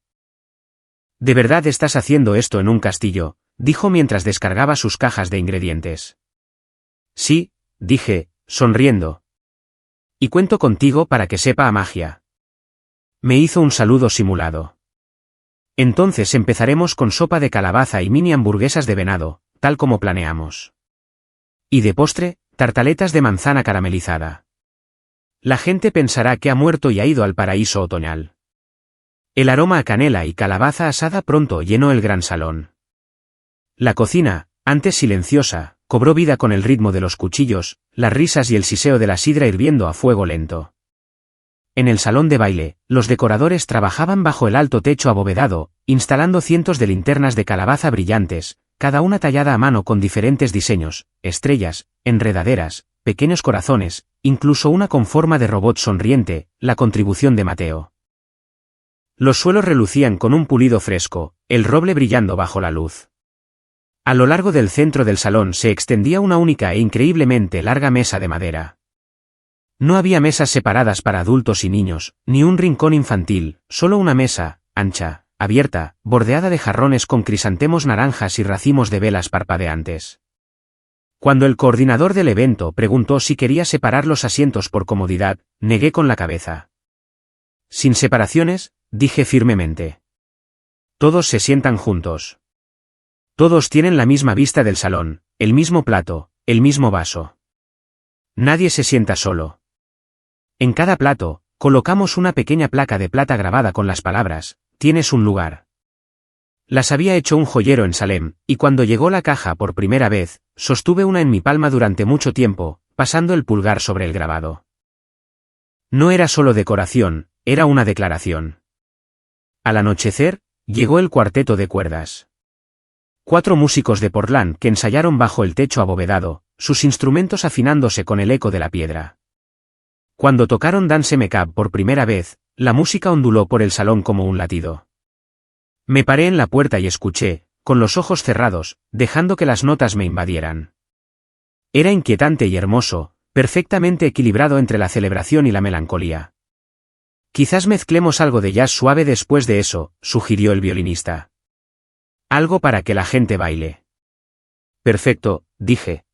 «¿De verdad estás haciendo esto en un castillo?», dijo mientras descargaba sus cajas de ingredientes. «Sí», dije, sonriendo. «Y cuento contigo para que sepa a magia». Me hizo un saludo simulado. «Entonces empezaremos con sopa de calabaza y mini hamburguesas de venado, tal como planeamos. Y de postre, tartaletas de manzana caramelizada. La gente pensará que ha muerto y ha ido al paraíso otoñal». El aroma a canela y calabaza asada pronto llenó el gran salón. La cocina, antes silenciosa, cobró vida con el ritmo de los cuchillos, las risas y el siseo de la sidra hirviendo a fuego lento. En el salón de baile, los decoradores trabajaban bajo el alto techo abovedado, instalando cientos de linternas de calabaza brillantes, cada una tallada a mano con diferentes diseños, estrellas, enredaderas, pequeños corazones, incluso una con forma de robot sonriente, la contribución de Mateo. Los suelos relucían con un pulido fresco, el roble brillando bajo la luz. A lo largo del centro del salón se extendía una única e increíblemente larga mesa de madera. No había mesas separadas para adultos y niños, ni un rincón infantil, solo una mesa, ancha, abierta, bordeada de jarrones con crisantemos naranjas y racimos de velas parpadeantes. Cuando el coordinador del evento preguntó si quería separar los asientos por comodidad, negué con la cabeza. Sin separaciones, dije firmemente. Todos se sientan juntos. Todos tienen la misma vista del salón, el mismo plato, el mismo vaso. Nadie se sienta solo. En cada plato, colocamos una pequeña placa de plata grabada con las palabras, tienes un lugar. Las había hecho un joyero en Salem, y cuando llegó la caja por primera vez, sostuve una en mi palma durante mucho tiempo, pasando el pulgar sobre el grabado. No era solo decoración, era una declaración. Al anochecer, llegó el cuarteto de cuerdas. 4 músicos de Portland que ensayaron bajo el techo abovedado, sus instrumentos afinándose con el eco de la piedra. Cuando tocaron Dance Macabre por primera vez, la música onduló por el salón como un latido. Me paré en la puerta y escuché, con los ojos cerrados, dejando que las notas me invadieran. Era inquietante y hermoso, perfectamente equilibrado entre la celebración y la melancolía. Quizás mezclemos algo de jazz suave después de eso, sugirió el violinista. Algo para que la gente baile. Perfecto, dije.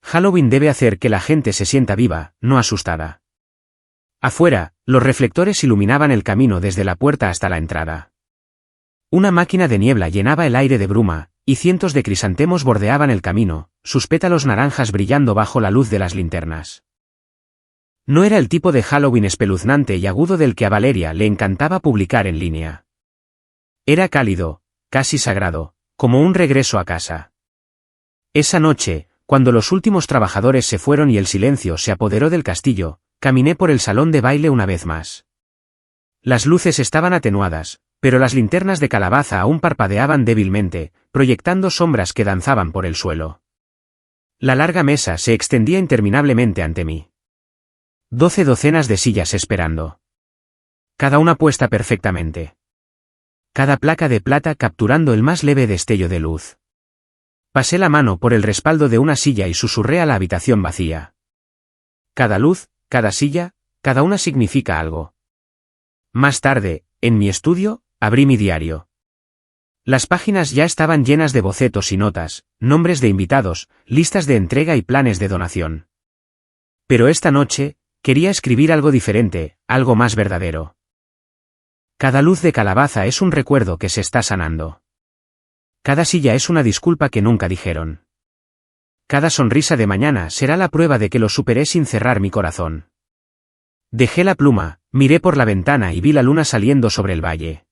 Halloween debe hacer que la gente se sienta viva, no asustada. Afuera, los reflectores iluminaban el camino desde la puerta hasta la entrada. Una máquina de niebla llenaba el aire de bruma, y cientos de crisantemos bordeaban el camino, sus pétalos naranjas brillando bajo la luz de las linternas. No era el tipo de Halloween espeluznante y agudo del que a Valeria le encantaba publicar en línea. Era cálido, casi sagrado, como un regreso a casa. Esa noche, cuando los últimos trabajadores se fueron y el silencio se apoderó del castillo, caminé por el salón de baile una vez más. Las luces estaban atenuadas, pero las linternas de calabaza aún parpadeaban débilmente, proyectando sombras que danzaban por el suelo. La larga mesa se extendía interminablemente ante mí. 12 docenas de sillas esperando. Cada una puesta perfectamente. Cada placa de plata capturando el más leve destello de luz. Pasé la mano por el respaldo de una silla y susurré a la habitación vacía. Cada luz, cada silla, cada una significa algo. Más tarde, en mi estudio, abrí mi diario. Las páginas ya estaban llenas de bocetos y notas, nombres de invitados, listas de entrega y planes de donación. Pero esta noche, quería escribir algo diferente, algo más verdadero. Cada luz de calabaza es un recuerdo que se está sanando. Cada silla es una disculpa que nunca dijeron. Cada sonrisa de mañana será la prueba de que lo superé sin cerrar mi corazón. Dejé la pluma, miré por la ventana y vi la luna saliendo sobre el valle.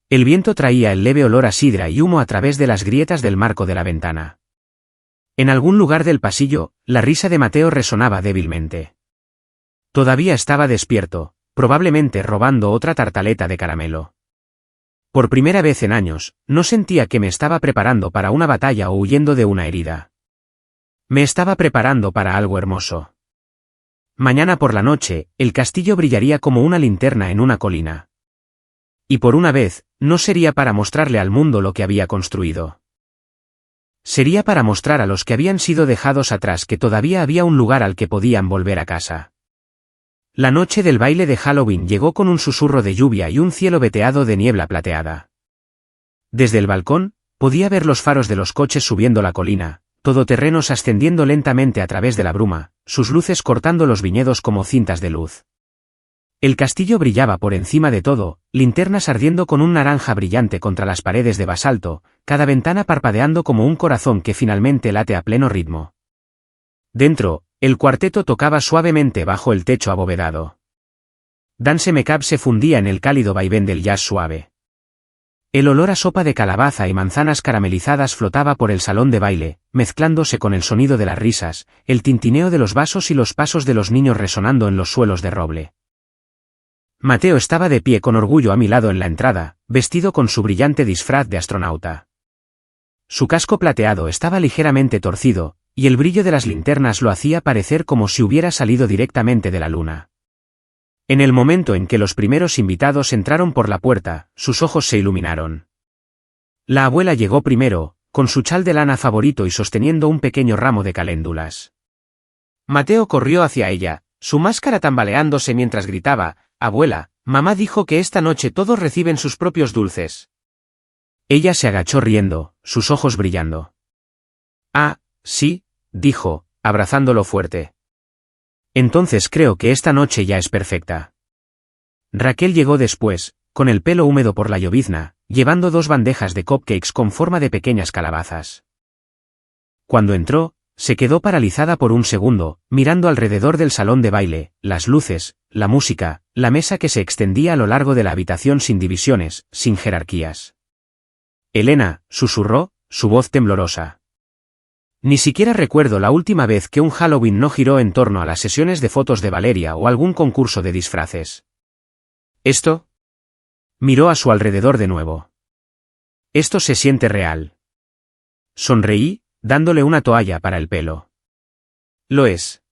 El viento traía el leve olor a sidra y humo a través de las grietas del marco de la ventana. En algún lugar del pasillo, la risa de Mateo resonaba débilmente. Todavía estaba despierto, probablemente robando otra tartaleta de caramelo. Por primera vez en años, no sentía que me estaba preparando para una batalla o huyendo de una herida. Me estaba preparando para algo hermoso. Mañana por la noche, el castillo brillaría como una linterna en una colina. Y por una vez, no sería para mostrarle al mundo lo que había construido. Sería para mostrar a los que habían sido dejados atrás que todavía había un lugar al que podían volver a casa. La noche del baile de Halloween llegó con un susurro de lluvia y un cielo veteado de niebla plateada. Desde el balcón, podía ver los faros de los coches subiendo la colina, todoterrenos ascendiendo lentamente a través de la bruma, sus luces cortando los viñedos como cintas de luz. El castillo brillaba por encima de todo, linternas ardiendo con un naranja brillante contra las paredes de basalto, cada ventana parpadeando como un corazón que finalmente late a pleno ritmo. Dentro, el cuarteto tocaba suavemente bajo el techo abovedado. Dance Macabre se fundía en el cálido vaivén del jazz suave. El olor a sopa de calabaza y manzanas caramelizadas flotaba por el salón de baile, mezclándose con el sonido de las risas, el tintineo de los vasos y los pasos de los niños resonando en los suelos de roble. Mateo estaba de pie con orgullo a mi lado en la entrada, vestido con su brillante disfraz de astronauta. Su casco plateado estaba ligeramente torcido, y el brillo de las linternas lo hacía parecer como si hubiera salido directamente de la luna. En el momento en que los primeros invitados entraron por la puerta, sus ojos se iluminaron. La abuela llegó primero, con su chal de lana favorito y sosteniendo un pequeño ramo de caléndulas. Mateo corrió hacia ella, su máscara tambaleándose mientras gritaba: «Abuela, Mamá dijo que esta noche todos reciben sus propios dulces. Ella se agachó riendo, sus ojos brillando. Ah, sí, dijo, abrazándolo fuerte. Entonces creo que esta noche ya es perfecta. Raquel llegó después, con el pelo húmedo por la llovizna, llevando 2 bandejas de cupcakes con forma de pequeñas calabazas. Cuando entró, se quedó paralizada por un segundo, mirando alrededor del salón de baile, las luces, la música, la mesa que se extendía a lo largo de la habitación sin divisiones, sin jerarquías. Elena, susurró, su voz temblorosa. Ni siquiera recuerdo la última vez que un Halloween no giró en torno a las sesiones de fotos de Valeria o algún concurso de disfraces. ¿Esto? Miró a su alrededor de nuevo. Esto se siente real. Sonreí, dándole una toalla para el pelo. Lo es.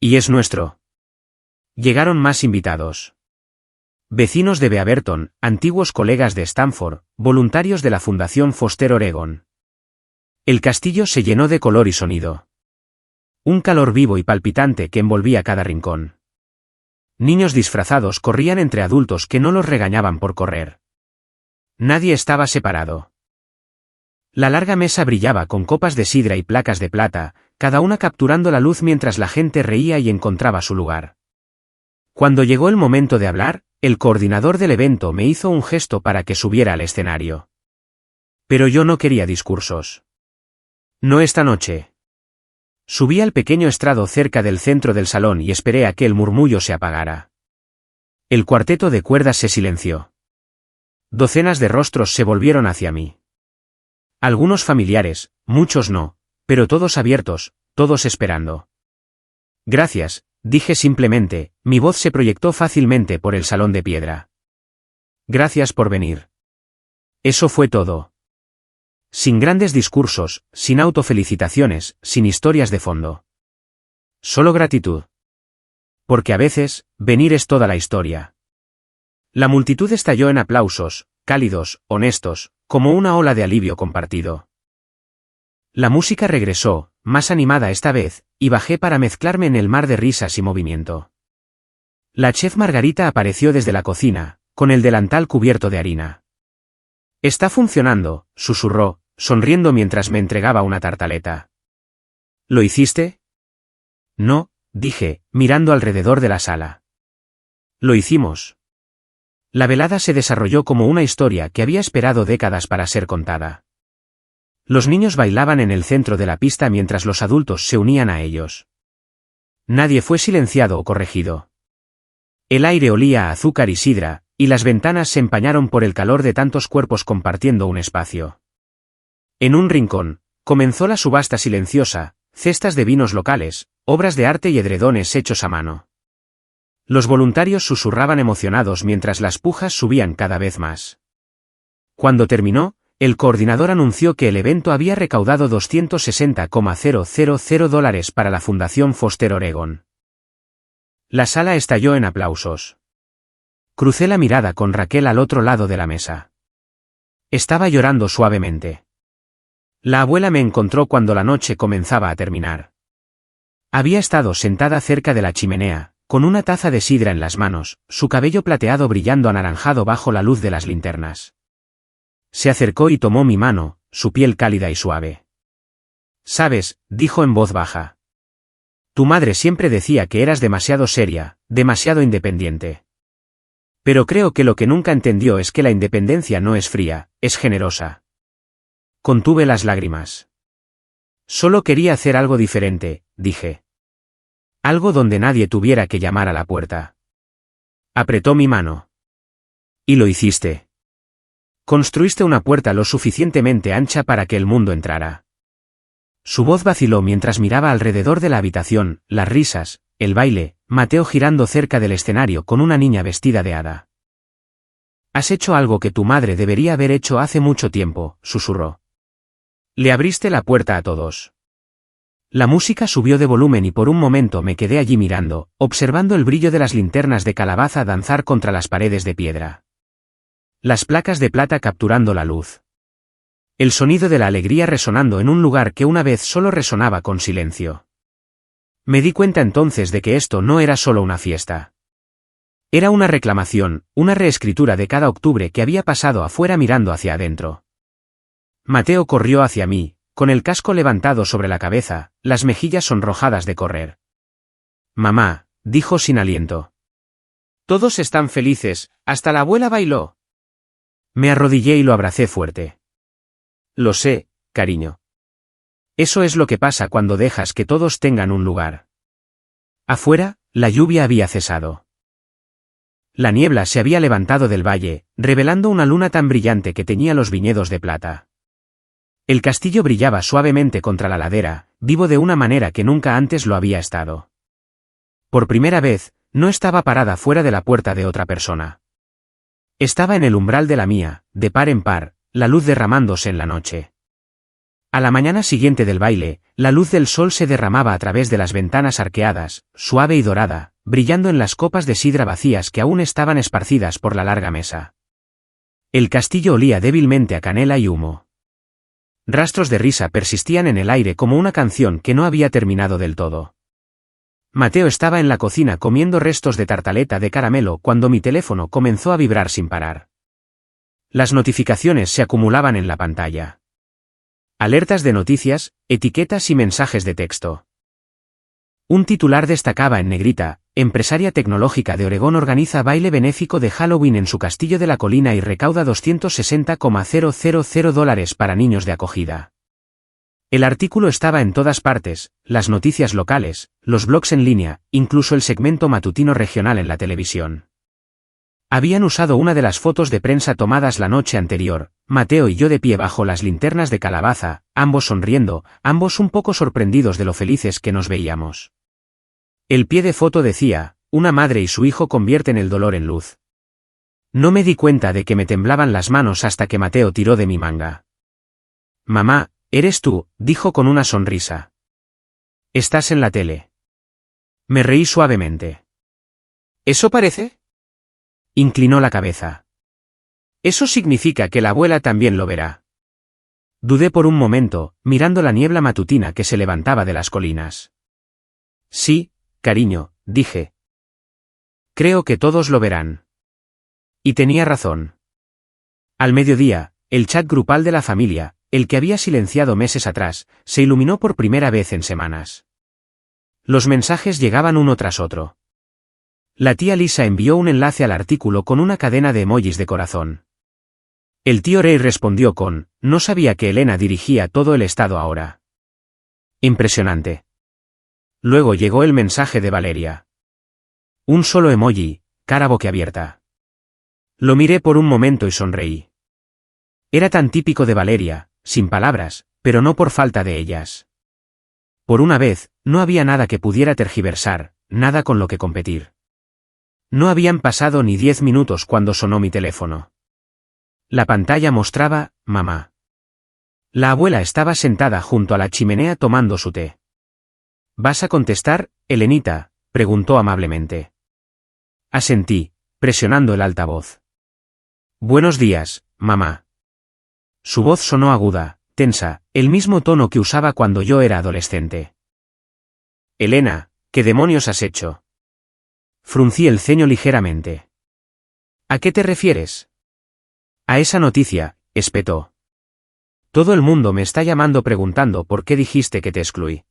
Y es nuestro. Llegaron más invitados. Vecinos de Beaverton, antiguos colegas de Stanford, voluntarios de la Fundación Foster Oregon. El castillo se llenó de color y sonido. Un calor vivo y palpitante que envolvía cada rincón. Niños disfrazados corrían entre adultos que no los regañaban por correr. Nadie estaba separado. La larga mesa brillaba con copas de sidra y placas de plata, cada una capturando la luz mientras la gente reía y encontraba su lugar. Cuando llegó el momento de hablar, el coordinador del evento me hizo un gesto para que subiera al escenario. Pero yo no quería discursos. No esta noche. Subí al pequeño estrado cerca del centro del salón y esperé a que el murmullo se apagara. El cuarteto de cuerdas se silenció. Docenas de rostros se volvieron hacia mí. Algunos familiares, muchos no, pero todos abiertos, todos esperando. Gracias, dije simplemente, mi voz se proyectó fácilmente por el salón de piedra. Gracias por venir. Eso fue todo. Sin grandes discursos, sin autofelicitaciones, sin historias de fondo. Solo gratitud. Porque a veces, venir es toda la historia. La multitud estalló en aplausos, cálidos, honestos, como una ola de alivio compartido. La música regresó, más animada esta vez, y bajé para mezclarme en el mar de risas y movimiento. La chef Margarita apareció desde la cocina, con el delantal cubierto de harina. Está funcionando, susurró, sonriendo mientras me entregaba una tartaleta. ¿Lo hiciste? No, dije, mirando alrededor de la sala. Lo hicimos. La velada se desarrolló como una historia que había esperado décadas para ser contada. Los niños bailaban en el centro de la pista mientras los adultos se unían a ellos. Nadie fue silenciado o corregido. El aire olía a azúcar y sidra, y las ventanas se empañaron por el calor de tantos cuerpos compartiendo un espacio. En un rincón, comenzó la subasta silenciosa, cestas de vinos locales, obras de arte y edredones hechos a mano. Los voluntarios susurraban emocionados mientras las pujas subían cada vez más. Cuando terminó, el coordinador anunció que el evento había recaudado $260,000 para la Fundación Foster Oregon. La sala estalló en aplausos. Crucé la mirada con Raquel al otro lado de la mesa. Estaba llorando suavemente. La abuela me encontró cuando la noche comenzaba a terminar. Había estado sentada cerca de la chimenea, con una taza de sidra en las manos, su cabello plateado brillando anaranjado bajo la luz de las linternas. Se acercó y tomó mi mano, su piel cálida y suave. «Sabes», dijo en voz baja. «Tu madre siempre decía que eras demasiado seria, demasiado independiente. Pero creo que lo que nunca entendió es que la independencia no es fría, es generosa». Contuve las lágrimas. Solo quería hacer algo diferente, dije. Algo donde nadie tuviera que llamar a la puerta. Apretó mi mano. Y lo hiciste. Construiste una puerta lo suficientemente ancha para que el mundo entrara. Su voz vaciló mientras miraba alrededor de la habitación, las risas, el baile, Mateo girando cerca del escenario con una niña vestida de hada. Has hecho algo que tu madre debería haber hecho hace mucho tiempo, susurró. Le abriste la puerta a todos. La música subió de volumen y por un momento me quedé allí mirando, observando el brillo de las linternas de calabaza danzar contra las paredes de piedra. Las placas de plata capturando la luz. El sonido de la alegría resonando en un lugar que una vez solo resonaba con silencio. Me di cuenta entonces de que esto no era solo una fiesta. Era una reclamación, una reescritura de cada octubre que había pasado afuera mirando hacia adentro. Mateo corrió hacia mí, con el casco levantado sobre la cabeza, las mejillas sonrojadas de correr. Mamá, dijo sin aliento. Todos están felices, hasta la abuela bailó. Me arrodillé y lo abracé fuerte. Lo sé, cariño. Eso es lo que pasa cuando dejas que todos tengan un lugar. Afuera, la lluvia había cesado. La niebla se había levantado del valle, revelando una luna tan brillante que teñía los viñedos de plata. El castillo brillaba suavemente contra la ladera, vivo de una manera que nunca antes lo había estado. Por primera vez, no estaba parada fuera de la puerta de otra persona. Estaba en el umbral de la mía, de par en par, la luz derramándose en la noche. A la mañana siguiente del baile, la luz del sol se derramaba a través de las ventanas arqueadas, suave y dorada, brillando en las copas de sidra vacías que aún estaban esparcidas por la larga mesa. El castillo olía débilmente a canela y humo. Rastros de risa persistían en el aire como una canción que no había terminado del todo. Mateo estaba en la cocina comiendo restos de tartaleta de caramelo cuando mi teléfono comenzó a vibrar sin parar. Las notificaciones se acumulaban en la pantalla. Alertas de noticias, etiquetas y mensajes de texto. Un titular destacaba en negrita: empresaria tecnológica de Oregón organiza baile benéfico de Halloween en su castillo de la colina y recauda $260,000 para niños de acogida. El artículo estaba en todas partes, las noticias locales, los blogs en línea, incluso el segmento matutino regional en la televisión. Habían usado una de las fotos de prensa tomadas la noche anterior, Mateo y yo de pie bajo las linternas de calabaza, ambos sonriendo, ambos un poco sorprendidos de lo felices que nos veíamos. El pie de foto decía: una madre y su hijo convierten el dolor en luz. No me di cuenta de que me temblaban las manos hasta que Mateo tiró de mi manga. Mamá, eres tú, dijo con una sonrisa. Estás en la tele. Me reí suavemente. ¿Eso parece? Inclinó la cabeza. Eso significa que la abuela también lo verá. Dudé por un momento, mirando la niebla matutina que se levantaba de las colinas. Sí, cariño, dije. Creo que todos lo verán. Y tenía razón. Al mediodía, el chat grupal de la familia, el que había silenciado meses atrás, se iluminó por primera vez en semanas. Los mensajes llegaban uno tras otro. La tía Lisa envió un enlace al artículo con una cadena de emojis de corazón. El tío Ray respondió con: no sabía que Elena dirigía todo el estado ahora. Impresionante. Luego llegó el mensaje de Valeria. Un solo emoji, cara boquiabierta. Lo miré por un momento y sonreí. Era tan típico de Valeria, sin palabras, pero no por falta de ellas. Por una vez, no había nada que pudiera tergiversar, nada con lo que competir. No habían pasado ni 10 minutos cuando sonó mi teléfono. La pantalla mostraba: mamá. La abuela estaba sentada junto a la chimenea tomando su té. ¿Vas a contestar, Elenita?, preguntó amablemente. Asentí, presionando el altavoz. Buenos días, mamá. Su voz sonó aguda, tensa, el mismo tono que usaba cuando yo era adolescente. Elena, ¿qué demonios has hecho? Fruncí el ceño ligeramente. ¿A qué te refieres? A esa noticia, espetó. Todo el mundo me está llamando preguntando por qué dijiste que te excluí.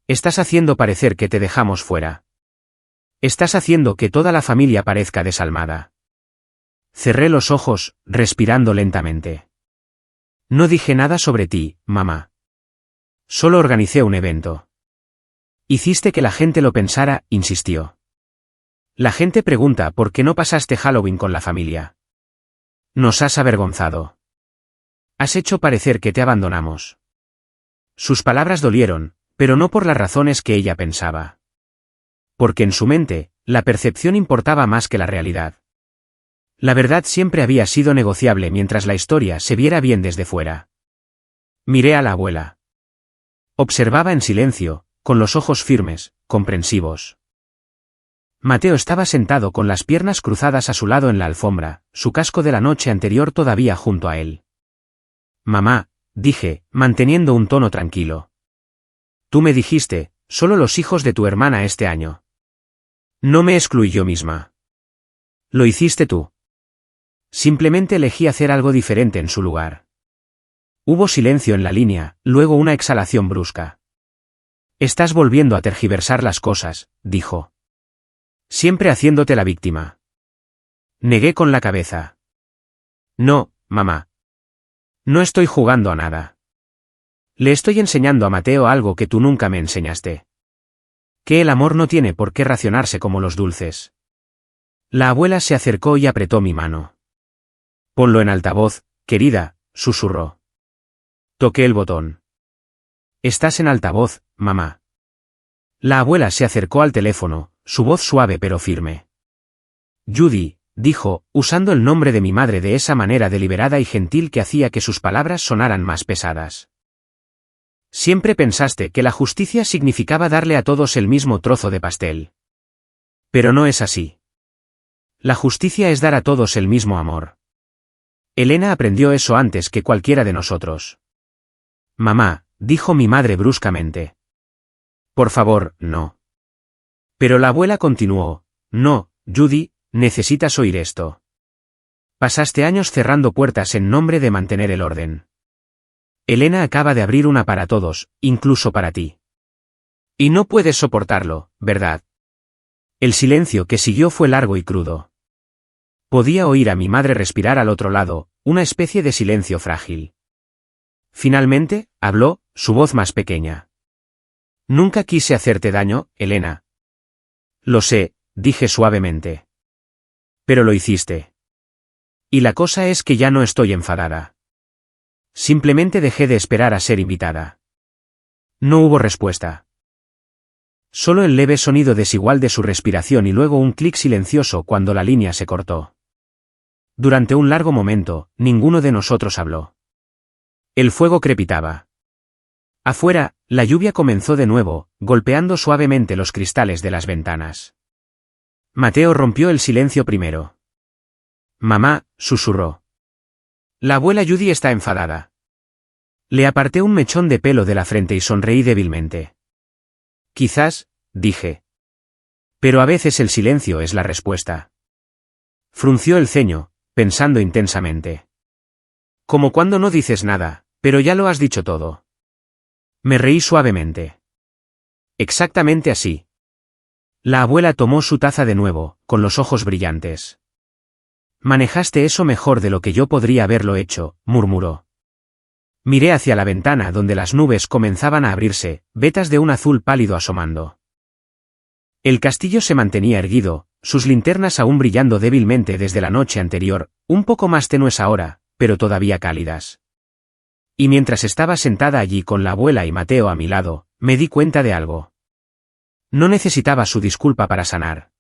Estás haciendo parecer que te dejamos fuera. Estás haciendo que toda la familia parezca desalmada. Cerré los ojos, respirando lentamente. No dije nada sobre ti, mamá. Solo organicé un evento. Hiciste que la gente lo pensara, insistió. La gente pregunta por qué no pasaste Halloween con la familia. Nos has avergonzado. Has hecho parecer que te abandonamos. Sus palabras dolieron, pero no por las razones que ella pensaba. Porque en su mente, la percepción importaba más que la realidad. La verdad siempre había sido negociable mientras la historia se viera bien desde fuera. Miré a la abuela. Observaba en silencio, con los ojos firmes, comprensivos. Mateo estaba sentado con las piernas cruzadas a su lado en la alfombra, su casco de la noche anterior todavía junto a él. Mamá, dije, manteniendo un tono tranquilo. Tú me dijiste: solo los hijos de tu hermana este año. No me excluí yo misma. Lo hiciste tú. Simplemente elegí hacer algo diferente en su lugar. Hubo silencio en la línea, luego una exhalación brusca. Estás volviendo a tergiversar las cosas, dijo. Siempre haciéndote la víctima. Negué con la cabeza. No, mamá. No estoy jugando a nada. Le estoy enseñando a Mateo algo que tú nunca me enseñaste. Que el amor no tiene por qué racionarse como los dulces. La abuela se acercó y apretó mi mano. Ponlo en altavoz, querida, susurró. Toqué el botón. Estás en altavoz, mamá. La abuela se acercó al teléfono, su voz suave pero firme. Judy, dijo, usando el nombre de mi madre de esa manera deliberada y gentil que hacía que sus palabras sonaran más pesadas. Siempre pensaste que la justicia significaba darle a todos el mismo trozo de pastel. Pero no es así. La justicia es dar a todos el mismo amor. Elena aprendió eso antes que cualquiera de nosotros. Mamá, dijo mi madre bruscamente. Por favor, no. Pero la abuela continuó. No, Judy, necesitas oír esto. Pasaste años cerrando puertas en nombre de mantener el orden. Elena acaba de abrir una para todos, incluso para ti. Y no puedes soportarlo, ¿verdad? El silencio que siguió fue largo y crudo. Podía oír a mi madre respirar al otro lado, una especie de silencio frágil. Finalmente, habló, su voz más pequeña. Nunca quise hacerte daño, Elena. Lo sé, dije suavemente. Pero lo hiciste. Y la cosa es que ya no estoy enfadada. Simplemente dejé de esperar a ser invitada. No hubo respuesta. Solo el leve sonido desigual de su respiración y luego un clic silencioso cuando la línea se cortó. Durante un largo momento, ninguno de nosotros habló. El fuego crepitaba. Afuera, la lluvia comenzó de nuevo, golpeando suavemente los cristales de las ventanas. Mateo rompió el silencio primero. Mamá, susurró. La abuela Judy está enfadada. Le aparté un mechón de pelo de la frente y sonreí débilmente. Quizás, dije. Pero a veces el silencio es la respuesta. Frunció el ceño, pensando intensamente. Como cuando no dices nada, pero ya lo has dicho todo. Me reí suavemente. Exactamente así. La abuela tomó su taza de nuevo, con los ojos brillantes. Manejaste eso mejor de lo que yo podría haberlo hecho, murmuró. Miré hacia la ventana donde las nubes comenzaban a abrirse, vetas de un azul pálido asomando. El castillo se mantenía erguido, sus linternas aún brillando débilmente desde la noche anterior, un poco más tenues ahora, pero todavía cálidas. Y mientras estaba sentada allí con la abuela y Mateo a mi lado, me di cuenta de algo. No necesitaba su disculpa para sanar.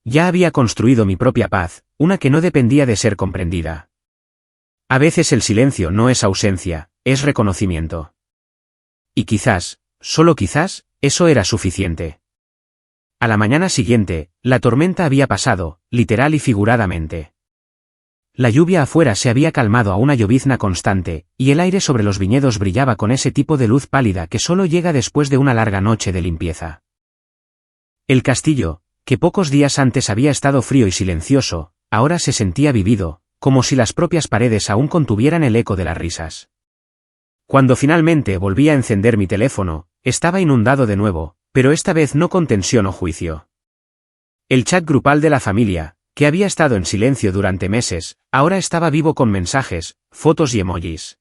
Ya había construido mi propia paz, una que no dependía de ser comprendida. A veces el silencio no es ausencia, es reconocimiento. Y quizás, solo quizás, eso era suficiente. A la mañana siguiente, la tormenta había pasado, literal y figuradamente. La lluvia afuera se había calmado a una llovizna constante, y el aire sobre los viñedos brillaba con ese tipo de luz pálida que solo llega después de una larga noche de limpieza. El castillo, que pocos días antes había estado frío y silencioso, ahora se sentía vivido, como si las propias paredes aún contuvieran el eco de las risas. Cuando finalmente volví a encender mi teléfono, estaba inundado de nuevo, pero esta vez no con tensión o juicio. El chat grupal de la familia, que había estado en silencio durante meses, ahora estaba vivo con mensajes, fotos y emojis.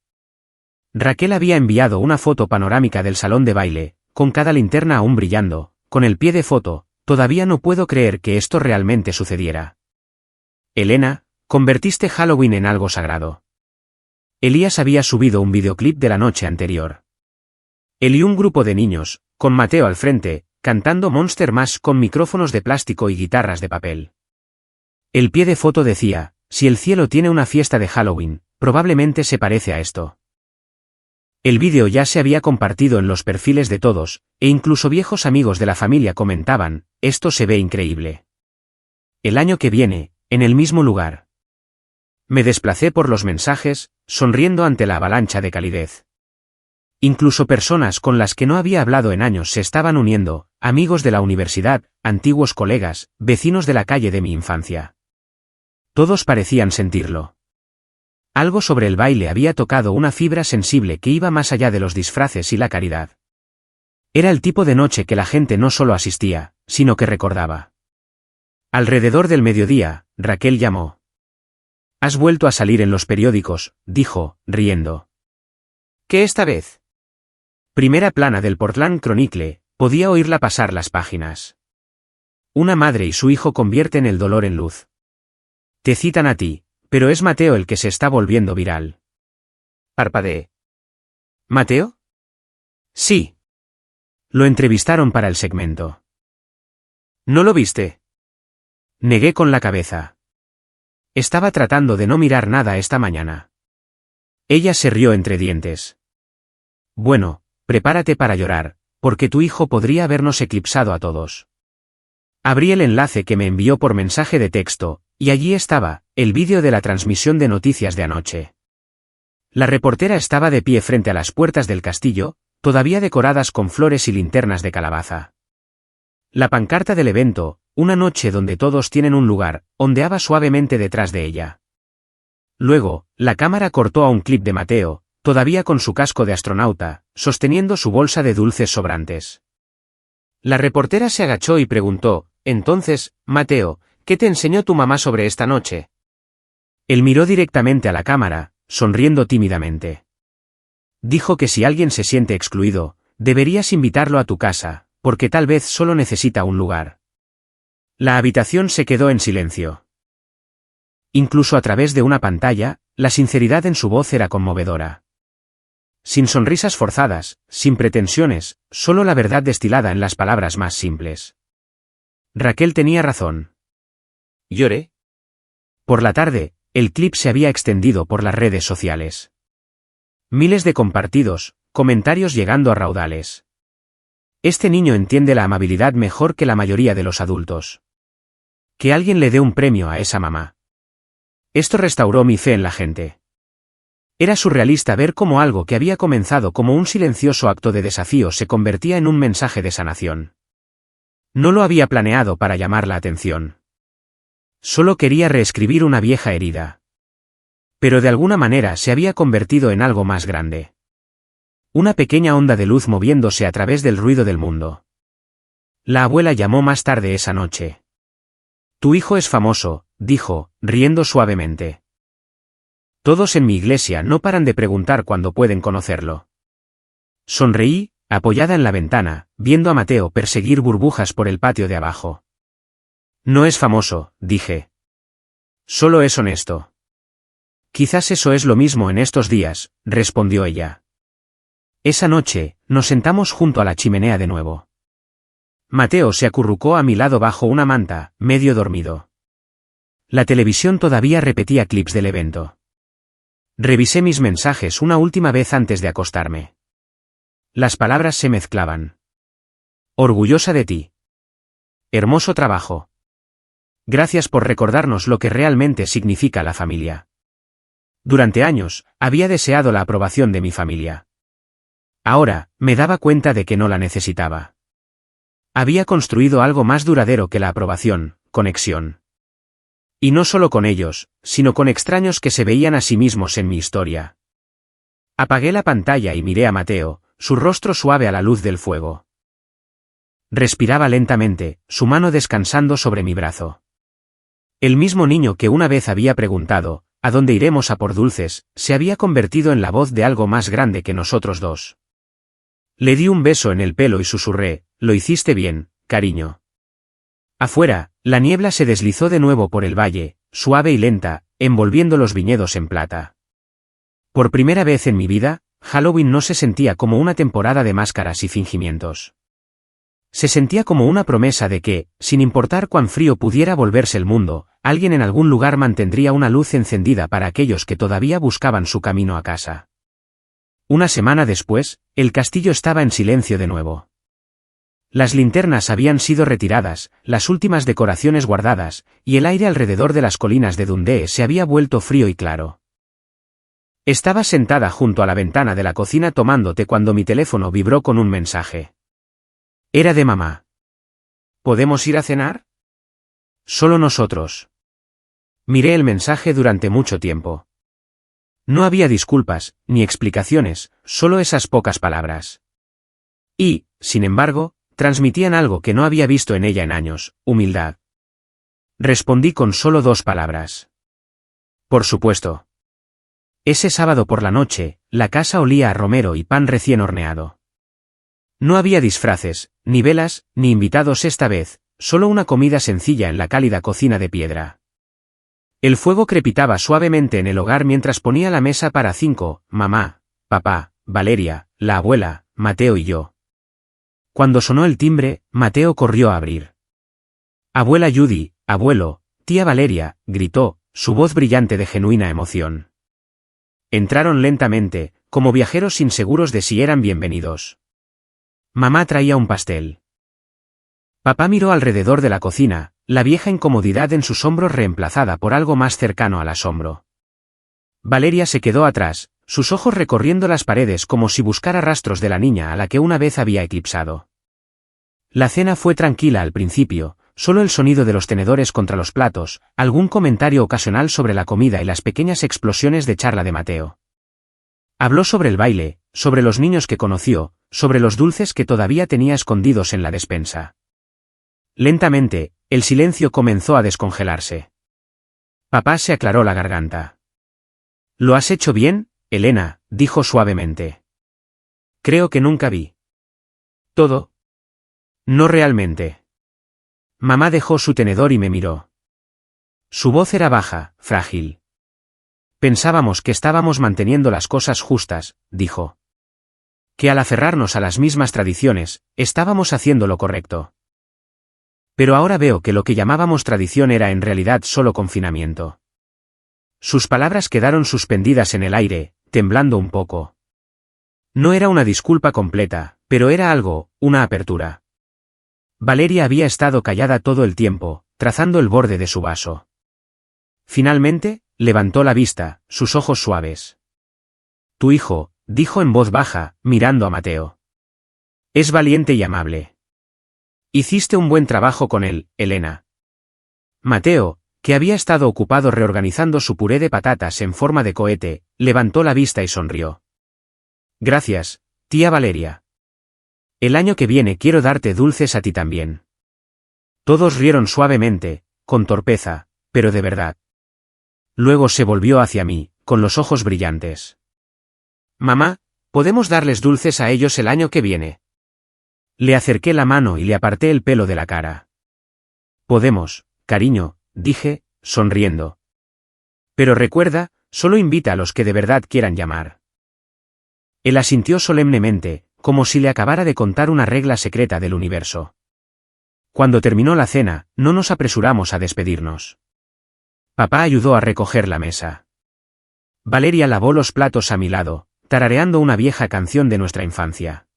Raquel había enviado una foto panorámica del salón de baile, con cada linterna aún brillando, con el pie de foto. Todavía no puedo creer que esto realmente sucediera. Elena, convertiste Halloween en algo sagrado. Elías había subido un videoclip de la noche anterior. Él y un grupo de niños, con Mateo al frente, cantando Monster Mash con micrófonos de plástico y guitarras de papel. El pie de foto decía, si el cielo tiene una fiesta de Halloween, probablemente se parece a esto. El vídeo ya se había compartido en los perfiles de todos, e incluso viejos amigos de la familia comentaban, esto se ve increíble. El año que viene, en el mismo lugar. Me desplacé por los mensajes, sonriendo ante la avalancha de calidez. Incluso personas con las que no había hablado en años se estaban uniendo, amigos de la universidad, antiguos colegas, vecinos de la calle de mi infancia. Todos parecían sentirlo. Algo sobre el baile había tocado una fibra sensible que iba más allá de los disfraces y la caridad. Era el tipo de noche que la gente no solo asistía, sino que recordaba. Alrededor del mediodía, Raquel llamó. «Has vuelto a salir en los periódicos», dijo, riendo. «¿Qué esta vez?» Primera plana del Portland Chronicle, podía oírla pasar las páginas. Una madre y su hijo convierten el dolor en luz. Te citan a ti, pero es Mateo el que se está volviendo viral. Parpadeé. ¿Mateo? Sí. Lo entrevistaron para el segmento. ¿No lo viste? Negué con la cabeza. Estaba tratando de no mirar nada esta mañana. Ella se rió entre dientes. Bueno, prepárate para llorar, porque tu hijo podría habernos eclipsado a todos. Abrí el enlace que me envió por mensaje de texto, y allí estaba, el vídeo de la transmisión de noticias de anoche. La reportera estaba de pie frente a las puertas del castillo, todavía decoradas con flores y linternas de calabaza. La pancarta del evento, una noche donde todos tienen un lugar, ondeaba suavemente detrás de ella. Luego, la cámara cortó a un clip de Mateo, todavía con su casco de astronauta, sosteniendo su bolsa de dulces sobrantes. La reportera se agachó y preguntó, entonces, Mateo, ¿qué te enseñó tu mamá sobre esta noche? Él miró directamente a la cámara, sonriendo tímidamente. Dijo que si alguien se siente excluido, deberías invitarlo a tu casa, porque tal vez solo necesita un lugar. La habitación se quedó en silencio. Incluso a través de una pantalla, la sinceridad en su voz era conmovedora. Sin sonrisas forzadas, sin pretensiones, solo la verdad destilada en las palabras más simples. Raquel tenía razón. Lloré. Por la tarde, el clip se había extendido por las redes sociales. Miles de compartidos, comentarios llegando a raudales. Este niño entiende la amabilidad mejor que la mayoría de los adultos. Que alguien le dé un premio a esa mamá. Esto restauró mi fe en la gente. Era surrealista ver cómo algo que había comenzado como un silencioso acto de desafío se convertía en un mensaje de sanación. No lo había planeado para llamar la atención. Solo quería reescribir una vieja herida. Pero de alguna manera se había convertido en algo más grande. Una pequeña onda de luz moviéndose a través del ruido del mundo. La abuela llamó más tarde esa noche. Tu hijo es famoso, dijo, riendo suavemente. Todos en mi iglesia no paran de preguntar cuándo pueden conocerlo. Sonreí, apoyada en la ventana, viendo a Mateo perseguir burbujas por el patio de abajo. No es famoso, dije. Solo es honesto. Quizás eso es lo mismo en estos días, respondió ella. Esa noche, nos sentamos junto a la chimenea de nuevo. Mateo se acurrucó a mi lado bajo una manta, medio dormido. La televisión todavía repetía clips del evento. Revisé mis mensajes una última vez antes de acostarme. Las palabras se mezclaban. Orgullosa de ti. Hermoso trabajo. Gracias por recordarnos lo que realmente significa la familia. Durante años, había deseado la aprobación de mi familia. Ahora, me daba cuenta de que no la necesitaba. Había construido algo más duradero que la aprobación, conexión. Y no solo con ellos, sino con extraños que se veían a sí mismos en mi historia. Apagué la pantalla y miré a Mateo, su rostro suave a la luz del fuego. Respiraba lentamente, su mano descansando sobre mi brazo. El mismo niño que una vez había preguntado, ¿a dónde iremos a por dulces?, se había convertido en la voz de algo más grande que nosotros dos. Le di un beso en el pelo y susurré, lo hiciste bien, cariño. Afuera, la niebla se deslizó de nuevo por el valle, suave y lenta, envolviendo los viñedos en plata. Por primera vez en mi vida, Halloween no se sentía como una temporada de máscaras y fingimientos. Se sentía como una promesa de que, sin importar cuán frío pudiera volverse el mundo, alguien en algún lugar mantendría una luz encendida para aquellos que todavía buscaban su camino a casa. Una semana después, el castillo estaba en silencio de nuevo. Las linternas habían sido retiradas, las últimas decoraciones guardadas, y el aire alrededor de las colinas de Dundee se había vuelto frío y claro. Estaba sentada junto a la ventana de la cocina tomando té cuando mi teléfono vibró con un mensaje. Era de mamá. ¿Podemos ir a cenar? Solo nosotros. Miré el mensaje durante mucho tiempo. No había disculpas, ni explicaciones, solo esas pocas palabras. Y, sin embargo, transmitían algo que no había visto en ella en años: humildad. Respondí con solo 2 palabras. Por supuesto. Ese sábado por la noche, la casa olía a romero y pan recién horneado. No había disfraces, ni velas, ni invitados esta vez, solo una comida sencilla en la cálida cocina de piedra. El fuego crepitaba suavemente en el hogar mientras ponía la mesa para 5, mamá, papá, Valeria, la abuela, Mateo y yo. Cuando sonó el timbre, Mateo corrió a abrir. Abuela Judy, abuelo, tía Valeria, gritó, su voz brillante de genuina emoción. Entraron lentamente, como viajeros inseguros de si eran bienvenidos. Mamá traía un pastel. Papá miró alrededor de la cocina, la vieja incomodidad en sus hombros reemplazada por algo más cercano al asombro. Valeria se quedó atrás, sus ojos recorriendo las paredes como si buscara rastros de la niña a la que una vez había eclipsado. La cena fue tranquila al principio, solo el sonido de los tenedores contra los platos, algún comentario ocasional sobre la comida y las pequeñas explosiones de charla de Mateo. Habló sobre el baile, sobre los niños que conoció, sobre los dulces que todavía tenía escondidos en la despensa. Lentamente, el silencio comenzó a descongelarse. Papá se aclaró la garganta. «¿Lo has hecho bien, Elena?», dijo suavemente. «Creo que nunca vi». «¿Todo?». «No realmente». Mamá dejó su tenedor y me miró. Su voz era baja, frágil. «Pensábamos que estábamos manteniendo las cosas justas», dijo. «Que al aferrarnos a las mismas tradiciones, estábamos haciendo lo correcto. Pero ahora veo que lo que llamábamos tradición era en realidad solo confinamiento». Sus palabras quedaron suspendidas en el aire, temblando un poco. No era una disculpa completa, pero era algo, una apertura. Valeria había estado callada todo el tiempo, trazando el borde de su vaso. Finalmente, levantó la vista, sus ojos suaves. «Tu hijo», dijo en voz baja, mirando a Mateo. «Es valiente y amable. Hiciste un buen trabajo con él, Elena». Mateo, que había estado ocupado reorganizando su puré de patatas en forma de cohete, levantó la vista y sonrió. «Gracias, tía Valeria. El año que viene quiero darte dulces a ti también». Todos rieron suavemente, con torpeza, pero de verdad. Luego se volvió hacia mí, con los ojos brillantes. «Mamá, ¿podemos darles dulces a ellos el año que viene?». Le acerqué la mano y le aparté el pelo de la cara. «Podemos, cariño», dije, sonriendo. «Pero recuerda, solo invita a los que de verdad quieran llamar». Él asintió solemnemente, como si le acabara de contar una regla secreta del universo. Cuando terminó la cena, no nos apresuramos a despedirnos. Papá ayudó a recoger la mesa. Valeria lavó los platos a mi lado, tarareando una vieja canción de nuestra infancia.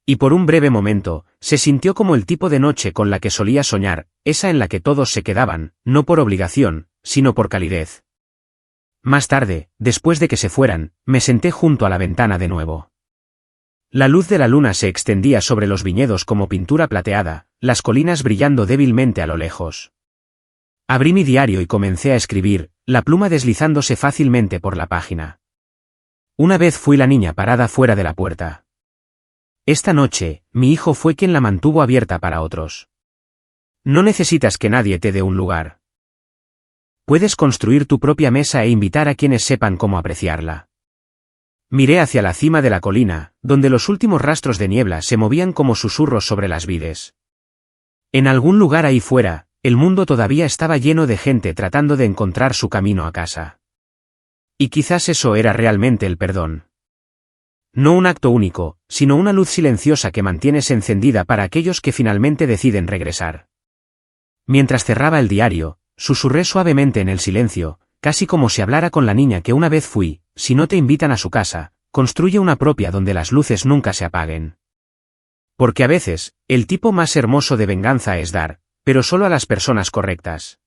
Y por un breve momento, se sintió como el tipo de noche con la que solía soñar, esa en la que todos se quedaban, no por obligación, sino por calidez. Más tarde, después de que se fueran, me senté junto a la ventana de nuevo. La luz de la luna se extendía sobre los viñedos como pintura plateada, las colinas brillando débilmente a lo lejos. Abrí mi diario y comencé a escribir, la pluma deslizándose fácilmente por la página. Una vez fui la niña parada fuera de la puerta. Esta noche, mi hijo fue quien la mantuvo abierta para otros. No necesitas que nadie te dé un lugar. Puedes construir tu propia mesa e invitar a quienes sepan cómo apreciarla. Miré hacia la cima de la colina, donde los últimos rastros de niebla se movían como susurros sobre las vides. En algún lugar ahí fuera, el mundo todavía estaba lleno de gente tratando de encontrar su camino a casa. Y quizás eso era realmente el perdón. No un acto único, sino una luz silenciosa que mantienes encendida para aquellos que finalmente deciden regresar. Mientras cerraba el diario, susurré suavemente en el silencio, casi como si hablara con la niña que una vez fui: si no te invitan a su casa, construye una propia donde las luces nunca se apaguen. Porque a veces, el tipo más hermoso de venganza es dar, pero solo a las personas correctas.